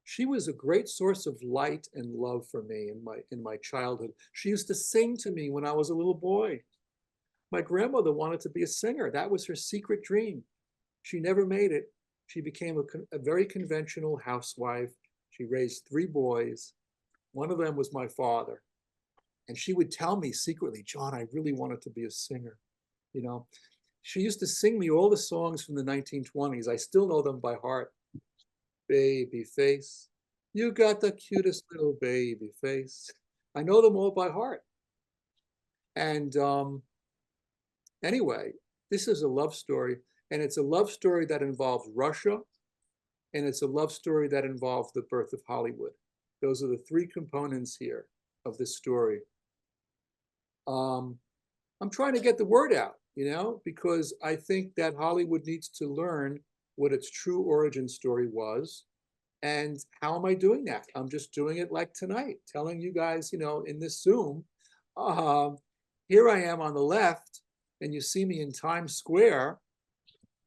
She was a great source of light and love for me in my childhood. She used to sing to me when I was a little boy. My grandmother wanted to be a singer. That was her secret dream. She never made it. She became a very conventional housewife. She raised 3 boys. One of them was my father. And she would tell me secretly, John, I really wanted to be a singer, you know. She used to sing me all the songs from the 1920s. I still know them by heart. Baby face, you got the cutest little baby face. I know them all by heart. And anyway, this is a love story, and it's a love story that involves Russia, and it's a love story that involves the birth of Hollywood. Those are the 3 components here of this story. I'm trying to get the word out, you know, because I think that Hollywood needs to learn what its true origin story was. And how am I doing that? I'm just doing it like tonight, telling you guys, in this Zoom, uh, here I am on the left, and you see me in Times Square.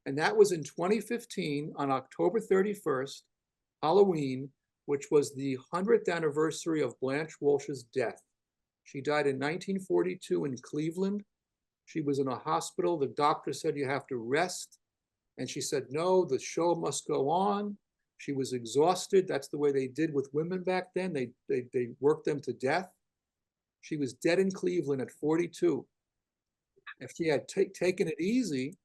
And that was in 2015 on October 31st, Halloween, which was the 100th anniversary of Blanche Walsh's death. She died in 1942 in Cleveland. She was in a hospital. The doctor said, you have to rest. And she said, no, the show must go on. She was exhausted. That's the way they did with women back then. They worked them to death. She was dead in Cleveland at 42. If she had taken it easy,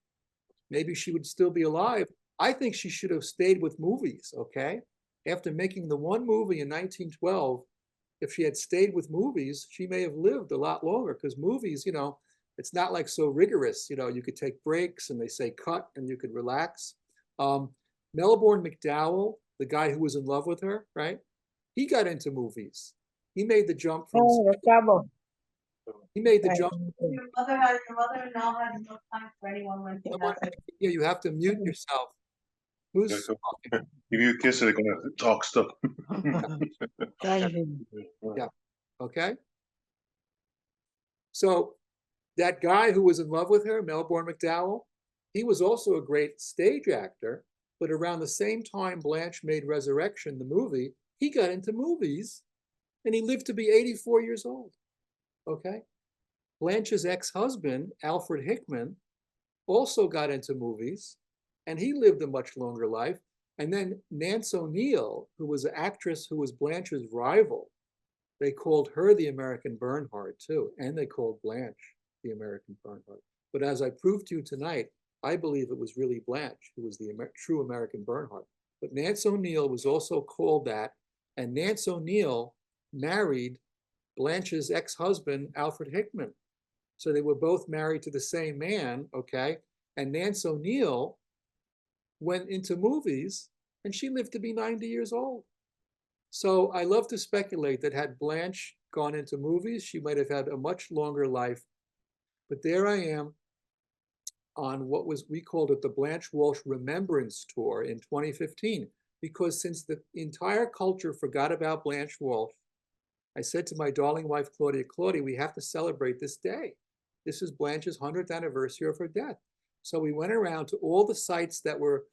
maybe she would still be alive. I think she should have stayed with movies, okay? After making the one movie in 1912, if she had stayed with movies, she may have lived a lot longer, because movies, it's not like so rigorous. You could take breaks and they say cut and you could relax. Melbourne McDowell, the guy who was in love with her, right? He got into movies. He made the jump from. Oh, the trouble. He made the jump. Your mother-in-law has no time for anyone when she has it. Yeah, you have to mute yourself. Who's Yeah, so if you kiss her, they're gonna talk stuff. Yeah. Okay. So that guy who was in love with her, Melbourne McDowell, he was also a great stage actor. But around the same time Blanche made Resurrection, the movie, he got into movies, and he lived to be 84 years old. Okay. Blanche's ex-husband, Alfred Hickman, also got into movies, and he lived a much longer life. And then Nance O'Neill, who was an actress who was Blanche's rival, they called her the American Bernhardt too, and they called Blanche the American Bernhardt. But as I proved to you tonight, I believe it was really Blanche who was the true American Bernhardt. But Nance O'Neill was also called that, and Nance O'Neill married Blanche's ex-husband, Alfred Hickman. So they were both married to the same man, okay? And Nance O'Neill went into movies, and she lived to be 90 years old. So I love to speculate that had Blanche gone into movies, she might have had a much longer life. But there I am on what we called it the Blanche Walsh Remembrance Tour in 2015, because since the entire culture forgot about Blanche Walsh, I said to my darling wife, Claudia, we have to celebrate this day. This is Blanche's 100th anniversary of her death. So we went around to all the sites that were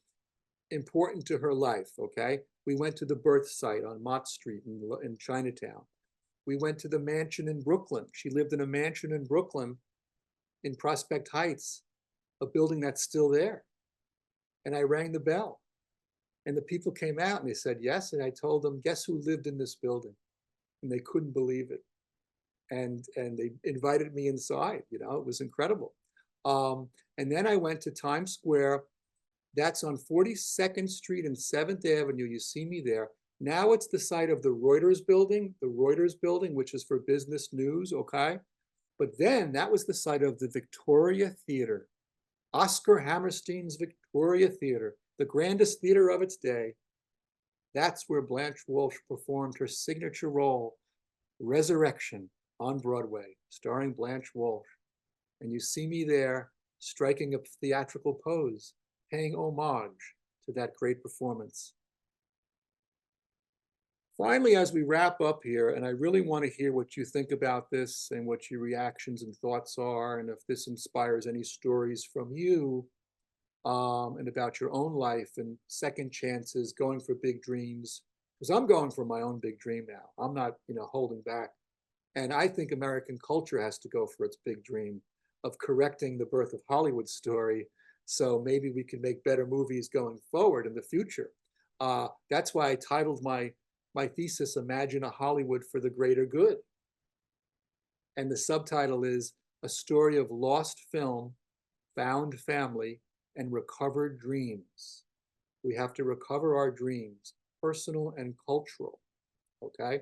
important to her life, okay? We went to the birth site on Mott Street in Chinatown. We went to the mansion in Brooklyn. She lived in a mansion in Brooklyn in Prospect Heights, a building that's still there. And I rang the bell. And the people came out and they said yes. And I told them, guess who lived in this building? And they couldn't believe it. And they invited me inside, it was incredible. And then I went to Times Square. That's on 42nd Street and 7th Avenue. You see me there. Now it's the site of the Reuters building, which is for business news, okay? But then that was the site of the Victoria Theater, Oscar Hammerstein's Victoria Theater, the grandest theater of its day. That's where Blanche Walsh performed her signature role, Resurrection, on Broadway, starring Blanche Walsh. And you see me there striking a theatrical pose, paying homage to that great performance. Finally, as we wrap up here, and I really want to hear what you think about this and what your reactions and thoughts are, and if this inspires any stories from you, and about your own life and second chances, going for big dreams, because I'm going for my own big dream now. I'm not, holding back. And I think American culture has to go for its big dream of correcting the birth of Hollywood story. So maybe we can make better movies going forward in the future. That's why I titled my thesis, Imagine a Hollywood for the Greater Good. And the subtitle is A Story of Lost Film, Found Family, and Recovered Dreams. We have to recover our dreams, personal and cultural, okay?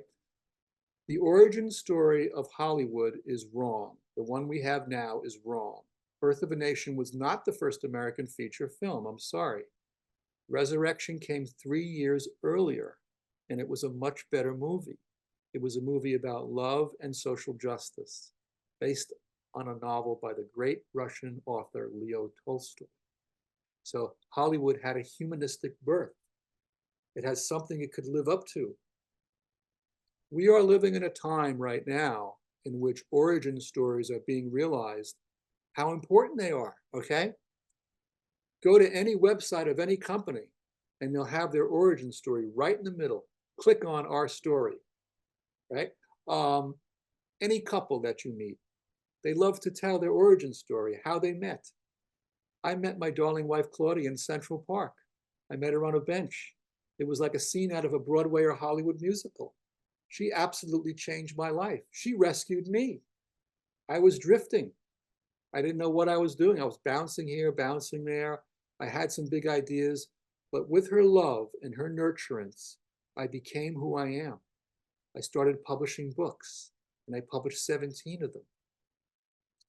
The origin story of Hollywood is wrong. The one we have now is wrong. Birth of a Nation was not the first American feature film, I'm sorry. Resurrection came 3 years earlier, and it was a much better movie. It was a movie about love and social justice, based on a novel by the great Russian author Leo Tolstoy. So Hollywood had a humanistic birth. It has something it could live up to. We are living in a time right now in which origin stories are being realized, how important they are, okay? Go to any website of any company and they'll have their origin story right in the middle. Click on our story, right? Any couple that you meet, they love to tell their origin story, how they met. I met my darling wife, Claudia, in Central Park. I met her on a bench. It was like a scene out of a Broadway or Hollywood musical. She absolutely changed my life. She rescued me. I was drifting. I didn't know what I was doing. I was bouncing here, bouncing there. I had some big ideas, but with her love and her nurturance, I became who I am. I started publishing books, and I published 17 of them.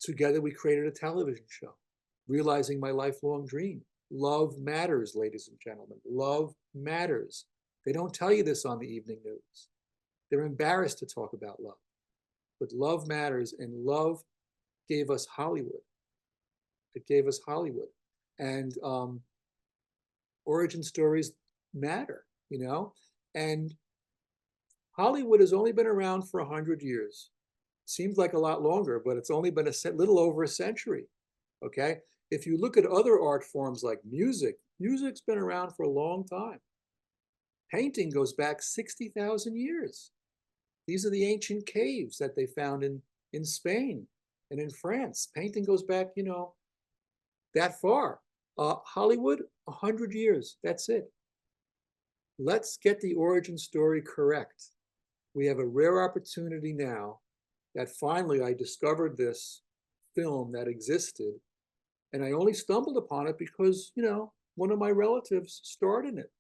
Together, we created a television show, realizing my lifelong dream. Love matters, ladies and gentlemen. Love matters. They don't tell you this on the evening news. They're embarrassed to talk about love. But love matters, and love gave us Hollywood. It gave us Hollywood. And origin stories matter, you know? And Hollywood has only been around for 100 years. Seems like a lot longer, but it's only been a little over a century, okay? If you look at other art forms like music, music's been around for a long time. Painting goes back 60,000 years. These are the ancient caves that they found in Spain and in France. Painting goes back, you know, that far. Hollywood, 100 years, that's it. Let's get the origin story correct. We have a rare opportunity now that finally I discovered this film that existed, and I only stumbled upon it because, you know, one of my relatives starred in it.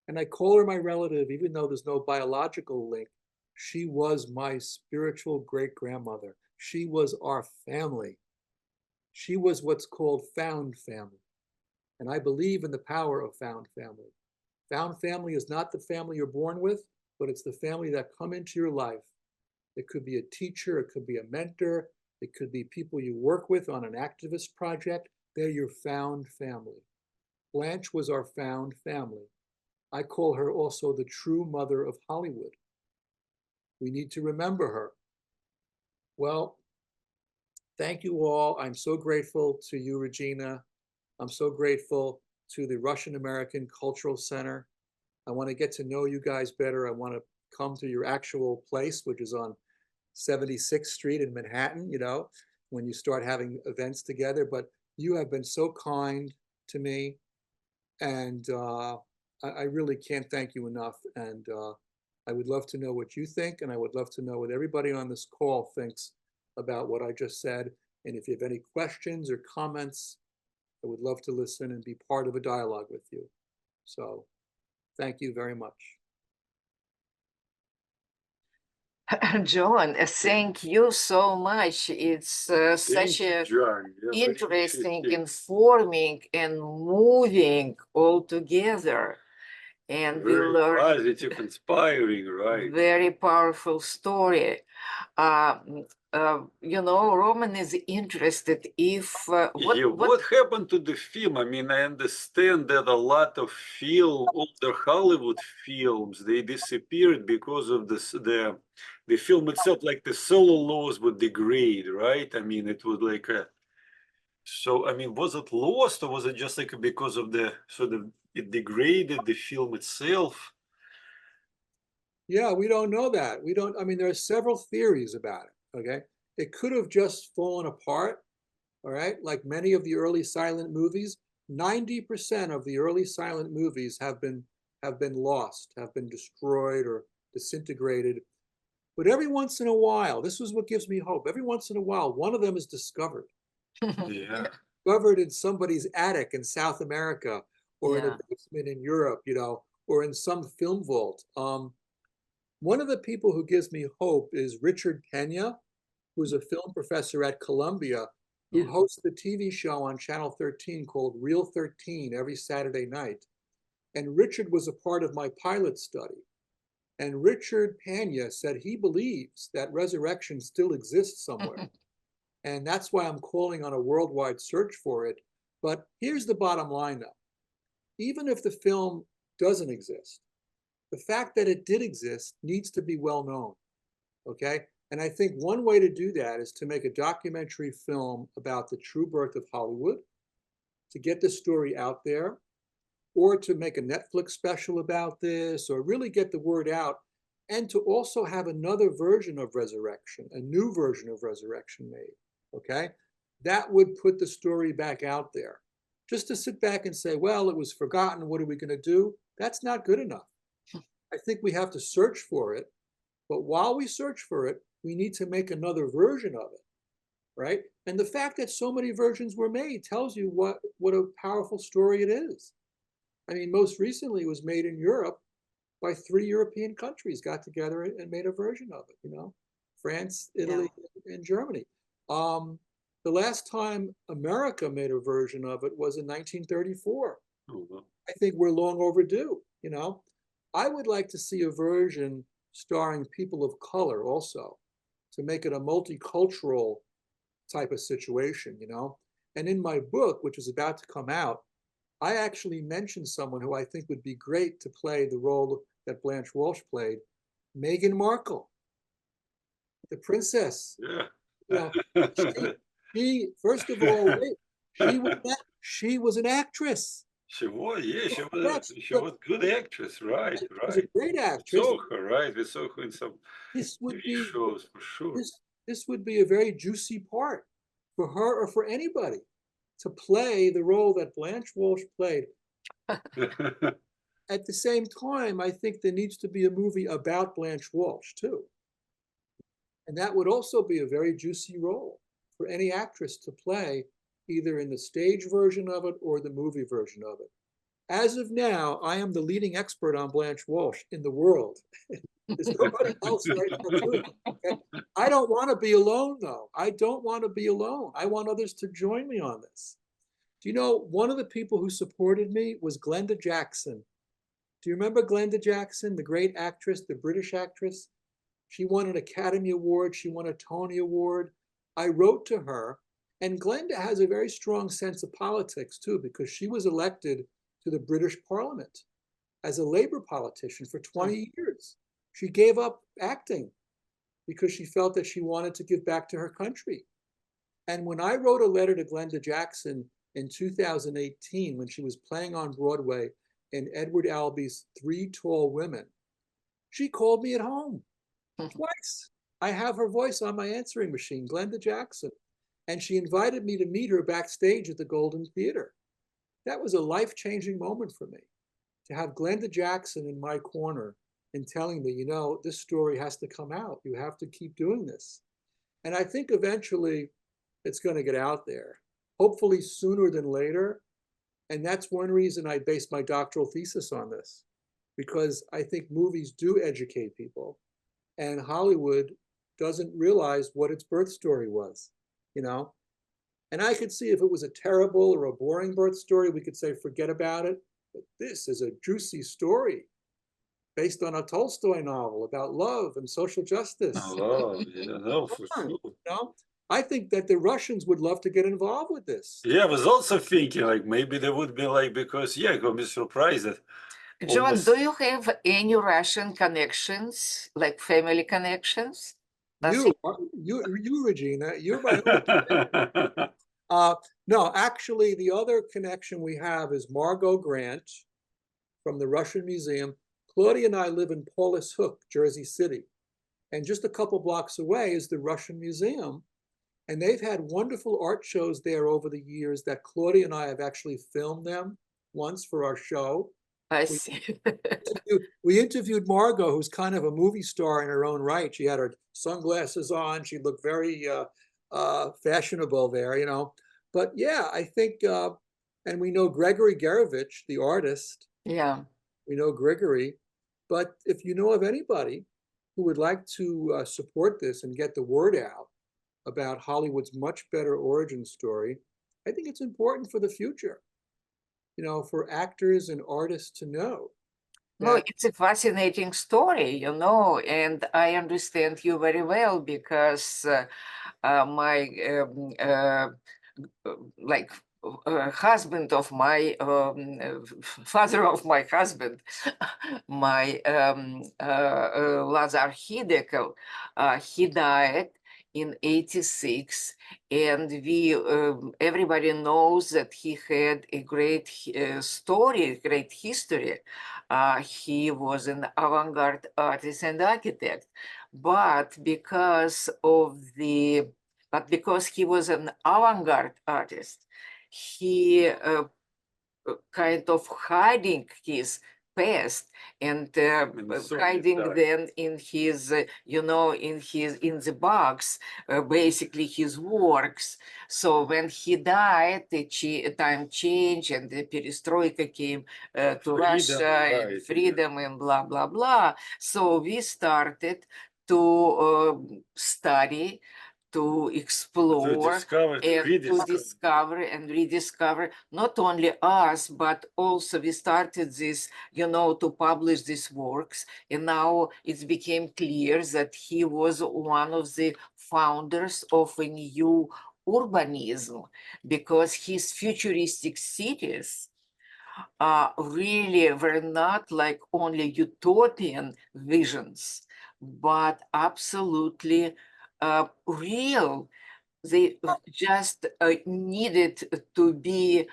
And I call her my relative, even though there's no biological link. She was my spiritual great-grandmother. She was our family. She was what's called found family. And I believe in the power of found family. Found family is not the family you're born with, but it's the family that come into your life. It could be a teacher, it could be a mentor, it could be people you work with on an activist project. They're your found family. Blanche was our found family. I call her also the true mother of Hollywood. We need to remember her. Well, thank you all. I'm so grateful to you, Regina. I'm so grateful to the Russian American Cultural Center. I want to get to know you guys better. I want to come to your actual place, which is on 76th Street in Manhattan, you know, when you start having events together. But you have been so kind to me, and I really can't thank you enough. And I would love to know what you think, and I would love to know what everybody on this call thinks about what I just said. And if you have any questions or comments, I would love to listen and be part of a dialogue with you. So thank you very much. John, thank you so much. It's such a interesting, informing, and moving altogether. And we learn positive, inspiring, right? very powerful story. You know, Roman is interested if What happened to the film? I mean, I understand that a lot of older Hollywood films, they disappeared because of the film itself, like the cellulose would degrade, right? I mean, it was like so, I mean, was it lost, or was it just like because of the sort of it degraded the film itself? Yeah, we don't know that. We don't, I mean, there are several theories about it, okay? It could have just fallen apart, all right? Like many of the early silent movies, 90% of the early silent movies have been lost, have been destroyed or disintegrated. But every once in a while, this is what gives me hope. Every once in a while, one of them is discovered. Yeah. Discovered in somebody's attic in South America, or in a basement in Europe, you know, or in some film vault. One of the people who gives me hope is Richard Pena, who's a film professor at Columbia, who hosts the TV show on Channel 13 called Real 13 every Saturday night. And Richard was a part of my pilot study. And Richard Pena said he believes that resurrection still exists somewhere. And that's why I'm calling on a worldwide search for it. But here's the bottom line, though. Even if the film doesn't exist. The fact that it did exist needs to be well known, okay? And I think one way to do that is to make a documentary film about the true birth of Hollywood, to get the story out there, or to make a Netflix special about this, or really get the word out, and to also have another version of Resurrection, a new version of Resurrection made, okay? That would put the story back out there. Just to sit back and say, well, it was forgotten, what are we gonna do? That's not good enough. I think we have to search for it, but while we search for it, we need to make another version of it, right? And the fact that so many versions were made tells you what a powerful story it is. I mean, most recently it was made in Europe by 3 European countries, got together and made a version of it, you know, France, Italy, and Germany. The last time America made a version of it was in 1934. Oh, well. I think we're long overdue, you know. I would like to see a version starring people of color also, to make it a multicultural type of situation, you know. And in my book, which is about to come out, I actually mentioned someone who I think would be great to play the role that Blanche Walsh played, Meghan Markle, the princess. Yeah. You know, she first of all, she was an actress. She was, yeah, she Yes, was good actress, right, she was a right. great We actress. saw her, right? We saw her in some This would TV be shows for sure. this would be a very juicy part for her or for anybody to play the role that Blanche Walsh played. At the same time, I think there needs to be a movie about Blanche Walsh too. And that would also be a very juicy role for any actress to play, either in the stage version of it or the movie version of it. As of now, I am the leading expert on Blanche Walsh in the world. There's nobody else right now doing it. Okay? I don't want to be alone, though. I don't want to be alone. I want others to join me on this. Do you know, one of the people who supported me was Glenda Jackson. Do you remember Glenda Jackson, the great actress, the British actress? She won an Academy Award. She won a Tony Award. I wrote to her, and Glenda has a very strong sense of politics, too, because she was elected to the British Parliament as a Labour politician for 20 years. She gave up acting because she felt that she wanted to give back to her country. And when I wrote a letter to Glenda Jackson in 2018, when she was playing on Broadway in Edward Albee's Three Tall Women, she called me at home twice. I have her voice on my answering machine, Glenda Jackson. And she invited me to meet her backstage at the Golden Theater. That was a life-changing moment for me, to have Glenda Jackson in my corner and telling me, you know, this story has to come out. You have to keep doing this. And I think eventually it's going to get out there, hopefully sooner than later. And that's one reason I based my doctoral thesis on this, because I think movies do educate people, and Hollywood doesn't realize what its birth story was, you know? And I could see if it was a terrible or a boring birth story, we could say, forget about it. But this is a juicy story based on a Tolstoy novel about love and social justice. Oh, yeah, no, for sure. You know? I think that the Russians would love to get involved with this. Yeah, I was also thinking like maybe they would be like, because yeah, I'm be surprised that John, almost- do you have any Russian connections, like family connections? You, Regina, you're my no, actually, the other connection we have is Margot Grant from the Russian Museum. Claudia and I live in Paulus Hook, Jersey City. And just a couple blocks away is the Russian Museum. And they've had wonderful art shows there over the years that Claudia and I have actually filmed them once for our show. I see. We interviewed Margot, who's kind of a movie star in her own right. She had her sunglasses on. She looked very fashionable there, you know. But yeah, I think, and we know Gregory Gerovich, the artist. Yeah. We know Gregory. But if you know of anybody who would like to support this and get the word out about Hollywood's much better origin story, I think it's important for the future, you know, for actors and artists to know. No, it's a fascinating story, you know, and I understand you very well because my like husband of my father of my husband, my Lazar Hideko, he died in 86, and we everybody knows that he had a great story, great history. He was an avant-garde artist and architect, but because he was an avant-garde artist, he kind of hiding his past and hiding them in his, in the box, basically his works. So when he died, the time changed and the perestroika came to Freedom, Russia right, and freedom and blah, blah, blah. So we started to study, to explore, and to discover and rediscover not only us, but also we started this, to publish these works. And now it became clear that he was one of the founders of a new urbanism, because his futuristic cities really were not like only utopian visions, but absolutely real. They just needed to be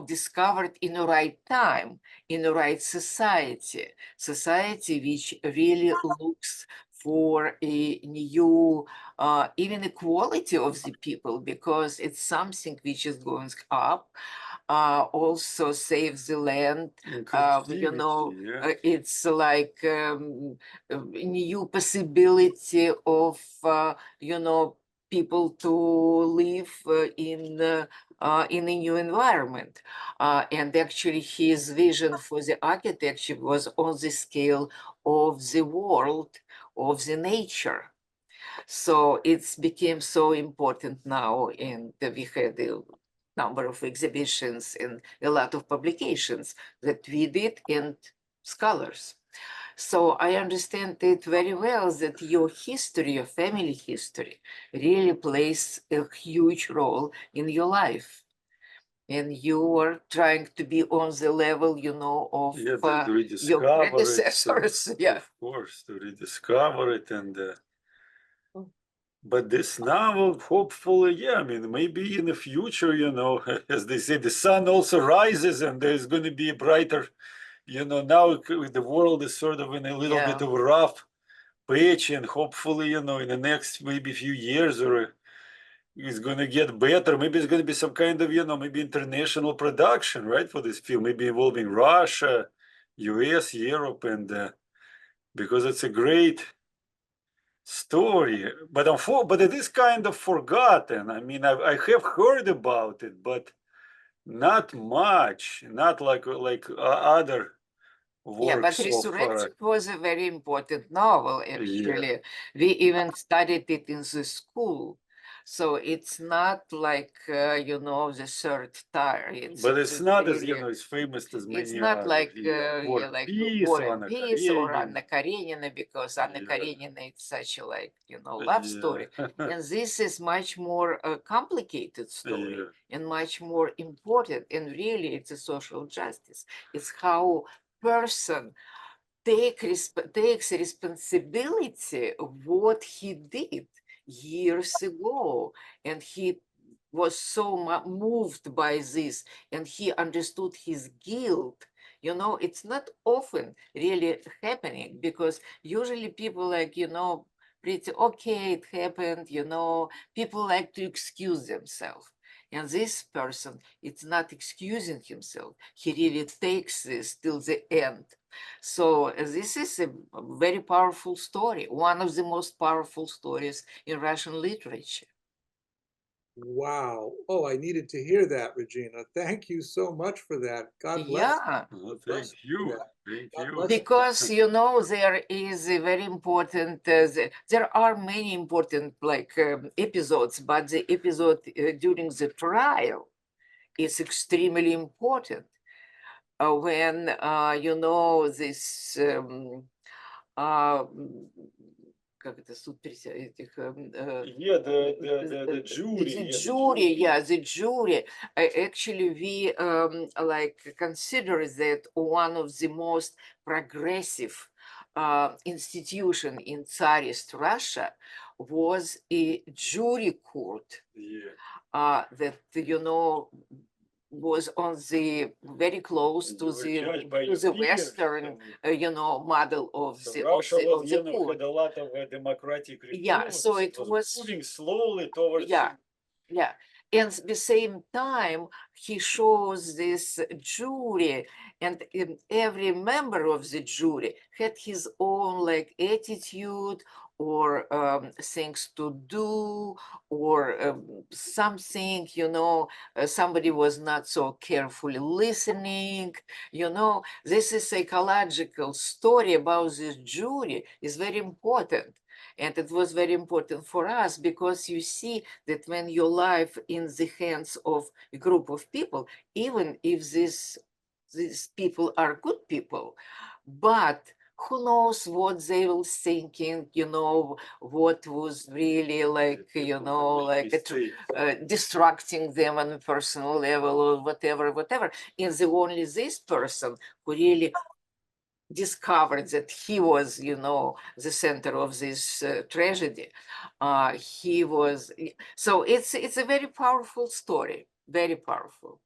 discovered in the right time, in the right society which really looks for a new even equality of the people, because it's something which is going up. Also saves the land. It's like a new possibility of people to live in a new environment. And actually his vision for the architecture was on the scale of the world, of the nature. So it's became so important now, and we had a number of exhibitions and a lot of publications that we did, and scholars. So I understand it very well that your history, your family history, really plays a huge role in your life. And you are trying to be on the level, of your predecessors. Of course, to rediscover it. And but this novel, hopefully, I mean, maybe in the future, as they say, the sun also rises and there's going to be a brighter, now the world is sort of in a little bit of a rough patch, and hopefully, in the next maybe few years, or it's going to get better. Maybe it's going to be some kind of, maybe international production, right, for this film, maybe involving Russia, US, Europe, and because it's a great story, but it is kind of forgotten. I mean, I have heard about it, but not much, not like other But works of Resurrection was a very important novel, actually. We even studied it in the school. So it's not like, the third tire. but it's not as, really, as famous as many it's not others. like, War like Peace War or and Anna Peace or Karenina. Anna Karenina, because Anna Karenina is such a love story. And this is much more a complicated story and much more important. And really, it's a social justice. It's how person takes responsibility of what he did years ago, and he was so moved by this, and he understood his guilt. It's not often really happening, because usually people pretty okay, it happened, people like to excuse themselves. And this person, it's not excusing himself. He really takes this till the end. So this is a very powerful story, one of the most powerful stories in Russian literature. Wow. Oh, I needed to hear that, Regina. Thank you so much for that. God bless. Thank you. Thank you. Because, there is a very important, there are many important episodes, but the episode during the trial is extremely important. When, this как это, суд этих, Yeah, the jury. the yeah, jury, yeah, the jury. Actually, we like consider that one of the most progressive institution in Tsarist Russia was a jury court Yeah. that was on the very close And to you were the judged by to your the peers, Western and model of so the Russia was, of the court. had a lot of democratic Yeah, so reforms. it was moving slowly towards. yeah. Yeah. And at the same time, he shows this jury, and every member of the jury had his own like attitude or things to do or something, somebody was not so carefully listening, This is psychological story about this jury is very important. And it was very important for us because you see that when your life in the hands of a group of people, even if these people are good people, but who knows what they were thinking, what was really like, distracting them on a personal level or whatever. And the only this person who really discovered that he was, the center of this tragedy. He was, so it's a very powerful story, very powerful.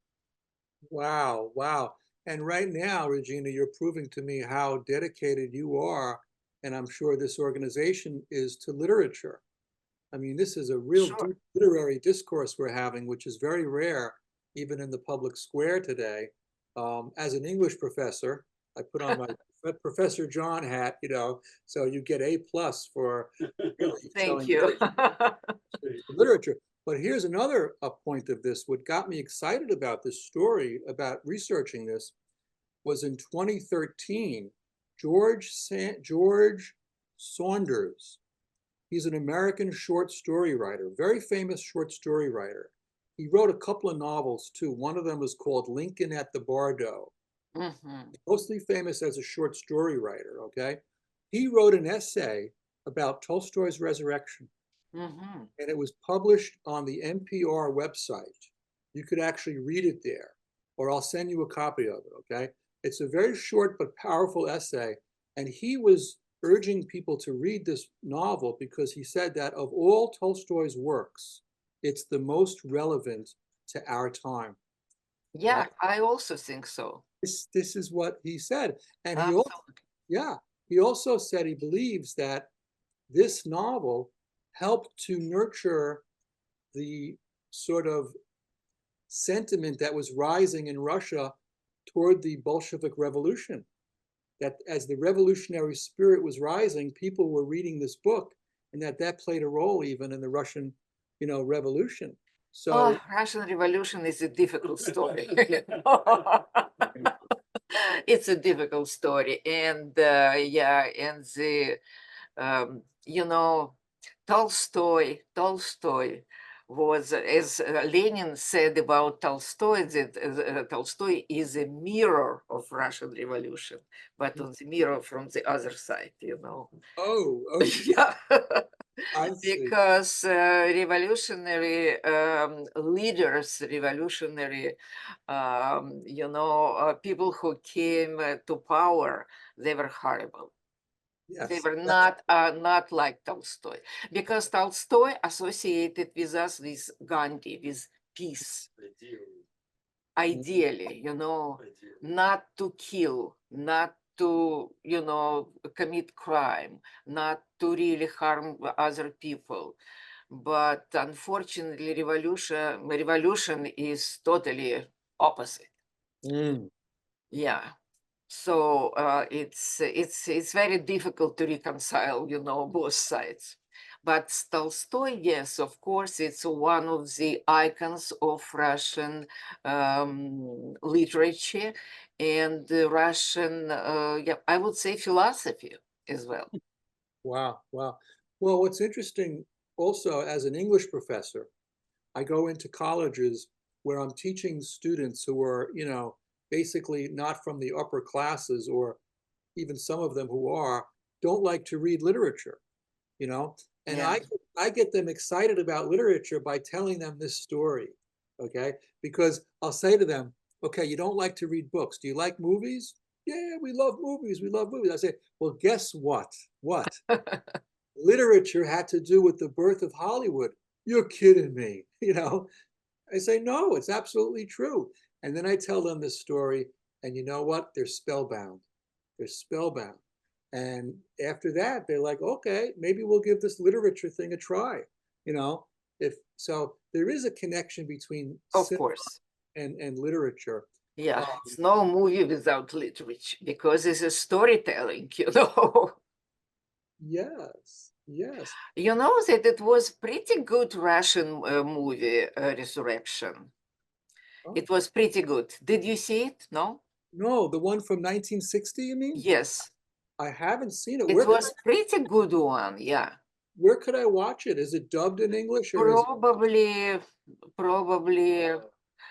Wow, wow. And right now, Regina, you're proving to me how dedicated you are, and I'm sure this organization is, to literature. I mean, this is a real Sure. deep literary discourse we're having, which is very rare, even in the public square today. As an English professor, I put on my Professor John hat, so you get A+ for really Thank showing you. literature. But here's another point of this. What got me excited about this story, about researching this, was in 2013, George Saunders. He's an American short story writer, very famous short story writer. He wrote a couple of novels too. One of them was called Lincoln at the Bardo. Mhm. Mostly famous as a short story writer, okay? He wrote an essay about Tolstoy's resurrection, Mhm. and it was published on the NPR website. You could actually read it there, or I'll send you a copy of it, okay? It's a very short but powerful essay, and he was urging people to read this novel because he said that of all Tolstoy's works, it's the most relevant to our time. Yeah, I also think so. This is what he said. And Absolutely. he also said he believes that this novel helped to nurture the sort of sentiment that was rising in Russia toward the Bolshevik Revolution. That as the revolutionary spirit was rising, people were reading this book, and that played a role even in the Russian, revolution. So Russian Revolution is a difficult story. It's a difficult story, and and the Tolstoy was, as Lenin said about Tolstoy, that Tolstoy is a mirror of Russian Revolution, but on the mirror from the other side, oh, okay, Yeah. I see. Because revolutionary leaders, revolutionary, people who came to power, they were horrible. They Yes, were not like Tolstoy, because Tolstoy associated with us with Gandhi, with peace, ideally, not to kill, not to, commit crime, not to really harm other people. But unfortunately, revolution is totally opposite. Mm. Yeah. So it's very difficult to reconcile, both sides. But Tolstoy, yes, of course, it's one of the icons of Russian literature and Russian, I would say philosophy as well. Wow, wow. Well, what's interesting also, as an English professor, I go into colleges where I'm teaching students who are, basically not from the upper classes, or even some of them who are, don't like to read literature. you know? And Yeah. I get them excited about literature by telling them this story, okay? Because I'll say to them, okay, you don't like to read books. Do you like movies? Yeah, we love movies. We love movies. I say, well, guess what? What? Literature had to do with the birth of Hollywood. You're kidding me, you know? I say, no, it's absolutely true. And then I tell them this story, and you know what? They're spellbound. They're spellbound. And after that, they're like, okay, maybe we'll give this literature thing a try. You know, if so, there is a connection between Of cinema course. and literature. Yeah. Um, It's no movie without literature because it's a storytelling, you know. yes, yes. You know that it was pretty good Russian movie, Resurrection. Oh, It was pretty good. Did you see it? No? no, the one from 1960, you mean? Yes. I haven't seen it. It was pretty good one, yeah. Where could I watch it? Is it dubbed in English or is Probably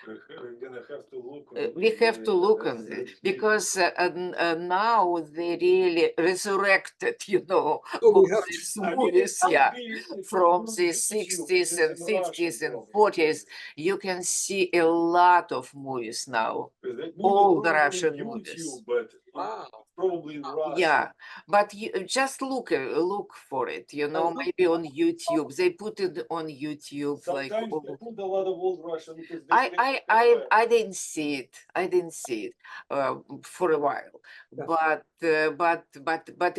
We're gonna have to look we have to look on that's it because now they really resurrected, you know, Oh, all we have to. these I mean, movies, it yeah, might be if from you the go to YouTube, 60s and it's in 50s Russian and probably. 40s. You can see a lot of movies now, 'Cause that movie all the probably on Russian YouTube, movies. but Wow. probably in Russian. Yeah, but you just look for it, you know, look- maybe on YouTube. They put it on YouTube, like Sometimes they all. put a lot of old Russian because they I didn't see it. I didn't see it for a while, Yeah. but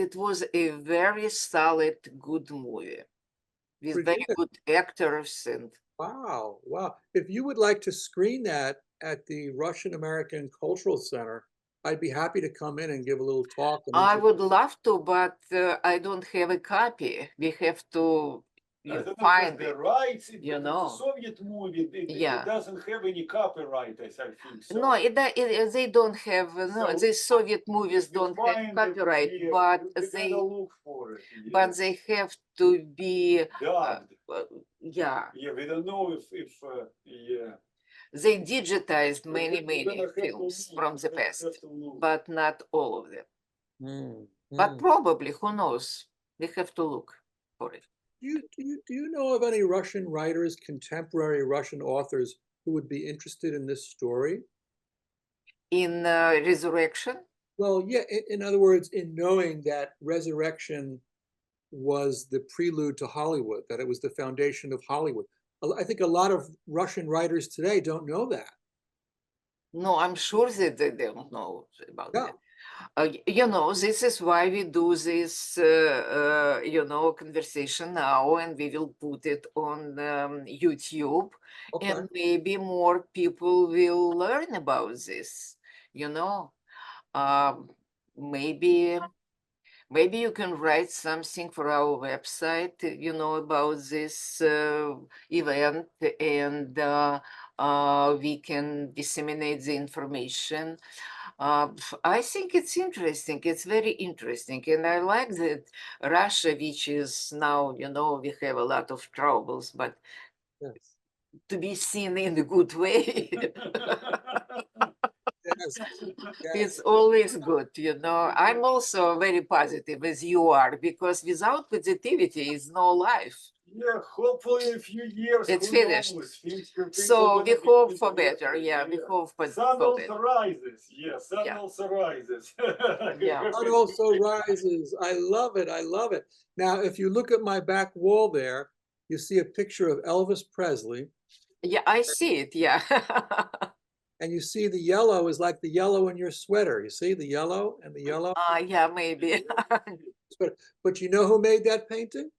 it was a very solid, good movie with very Regina, good actors and. wow, wow. If you would like to screen that at the Russian American Cultural Center, I'd be happy to come in and give a little talk and I would love to, but I don't have a copy. We have to I don't know, find the it. rights, you it's know. a Soviet movie, Yeah. it doesn't have any copyright, I think so. No, they don't have. No, So, the Soviet movies You don't have find it, copyright, yeah, but you gotta they look for it, but yes. they have to be. Dubbed. Yeah, Yeah, we don't know if yeah. they digitized We're many gonna many have to films look, from we're the gonna past, have to look. but not all of them. Mm, But mm. probably, who knows? We have to look for it. Do you know of any Russian writers, contemporary Russian authors who would be interested in this story? In Resurrection. Well, yeah, in other words, in knowing that Resurrection was the prelude to Hollywood, that it was the foundation of Hollywood. I think a lot of Russian writers today don't know that. No, I'm sure that they don't know about Yeah. that. You know, this is why we do this, you know, conversation now, and we will put it on YouTube, Okay. and maybe more people will learn about this, you know. Maybe you can write something for our website, you know, about this event, and we can disseminate the information. I think it's interesting. It's very interesting. And I like that Russia, which is now, you know, we have a lot of troubles, but Yes. to be seen in a good way. Yes. It's Yes. always good, you know. I'm also very positive as you are, because without positivity is no life. Yeah, hopefully in a few years, It's who finished. knows, things So are we gonna be hope for better. better. Yeah, we hope for Sun also better. rises. Yeah, sun Yeah. also rises. Yeah. Sun also rises. I love it. I love it. Now, if you look at my back wall there, you see a picture of Elvis Presley, Yeah, I see it. Yeah. and you see the yellow is like the yellow in your sweater. You see the yellow and the yellow Yeah, maybe. sweater. But you know who made that painting?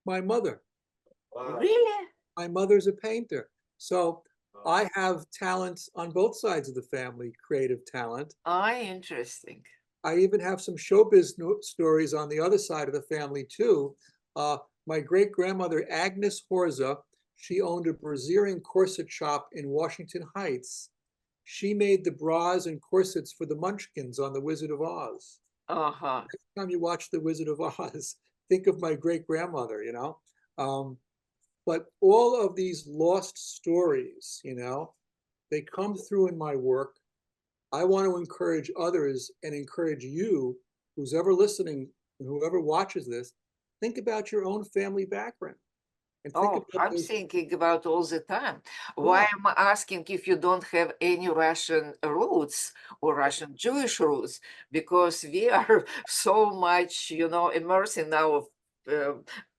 My mother. Wow. Really? My mother's a painter. So I have talents on both sides of the family, creative talent. Interesting. I even have some showbiz stories on the other side of the family too. My great grandmother, Agnes Horza, she owned a brassiering corset shop in Washington Heights. She made the bras and corsets for the Munchkins on The Wizard of Oz. Uh-huh. Next time you watch The Wizard of Oz, think of my great grandmother, you know. But all of these lost stories, you know, they come through in my work. I want to encourage others and encourage you, who's ever listening and whoever watches this, think about your own family background. And think Oh, about I'm those. thinking about all the time. Why am I asking if you don't have any Russian roots or Russian Jewish roots? Because we are so much, immersed in our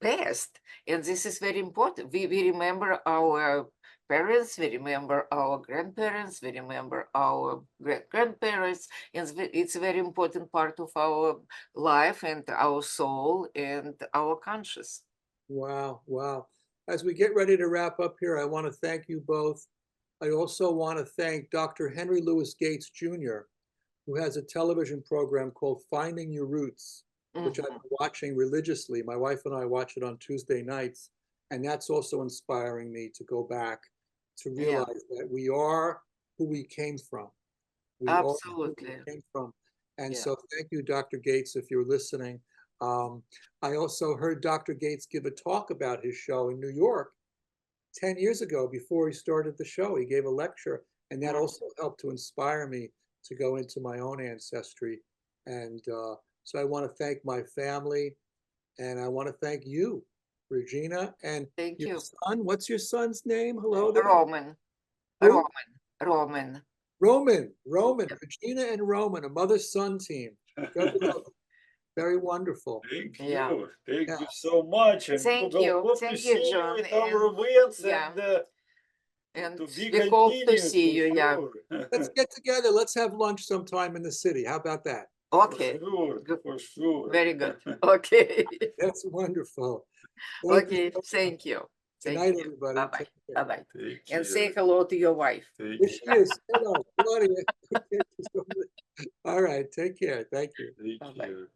past, and this is very important. We remember our parents, we remember our grandparents, we remember our great-grandparents, and it's a very important part of our life and our soul and our conscious. Wow, wow. As we get ready to wrap up here, I want to thank you both. I also want to thank Dr. Henry Louis Gates Jr., who has a television program called Finding Your Roots, which I've been watching religiously. My wife and I watch it on Tuesday nights, and that's also inspiring me to go back to realize that we are who we came from. We are who Absolutely. we came from. And Yeah. so thank you, Dr. Gates, if you're listening. I also heard Dr. Gates give a talk about his show in New York 10 years ago before he started the show. He gave a lecture, and that also helped to inspire me to go into my own ancestry. And so I want to thank my family, and I want to thank you, Regina, and Thank your you. son. What's your son's name? Hello there. Roman. Who? Roman. Roman, Regina and Roman, a mother-son team. Very wonderful. Thank Yeah. you. Thank Yeah. you so much. And Thank we'll you. hope to Thank see you, you John. at our And events yeah. and And to be we hope to continued see for you. Yeah. sure. Let's get together. Let's have lunch sometime in the city. How about that? Okay. For sure. Good. For sure. Very good. Okay. That's wonderful. Thank you Okay. so much. Thank you. Good Thank night, you. everybody. Bye-bye. Take care. Bye-bye. Thank And you. say hello to your wife. Thank Here you. she is. Hello, Claudia. All right. Take care. Thank you. Thank Bye-bye. you.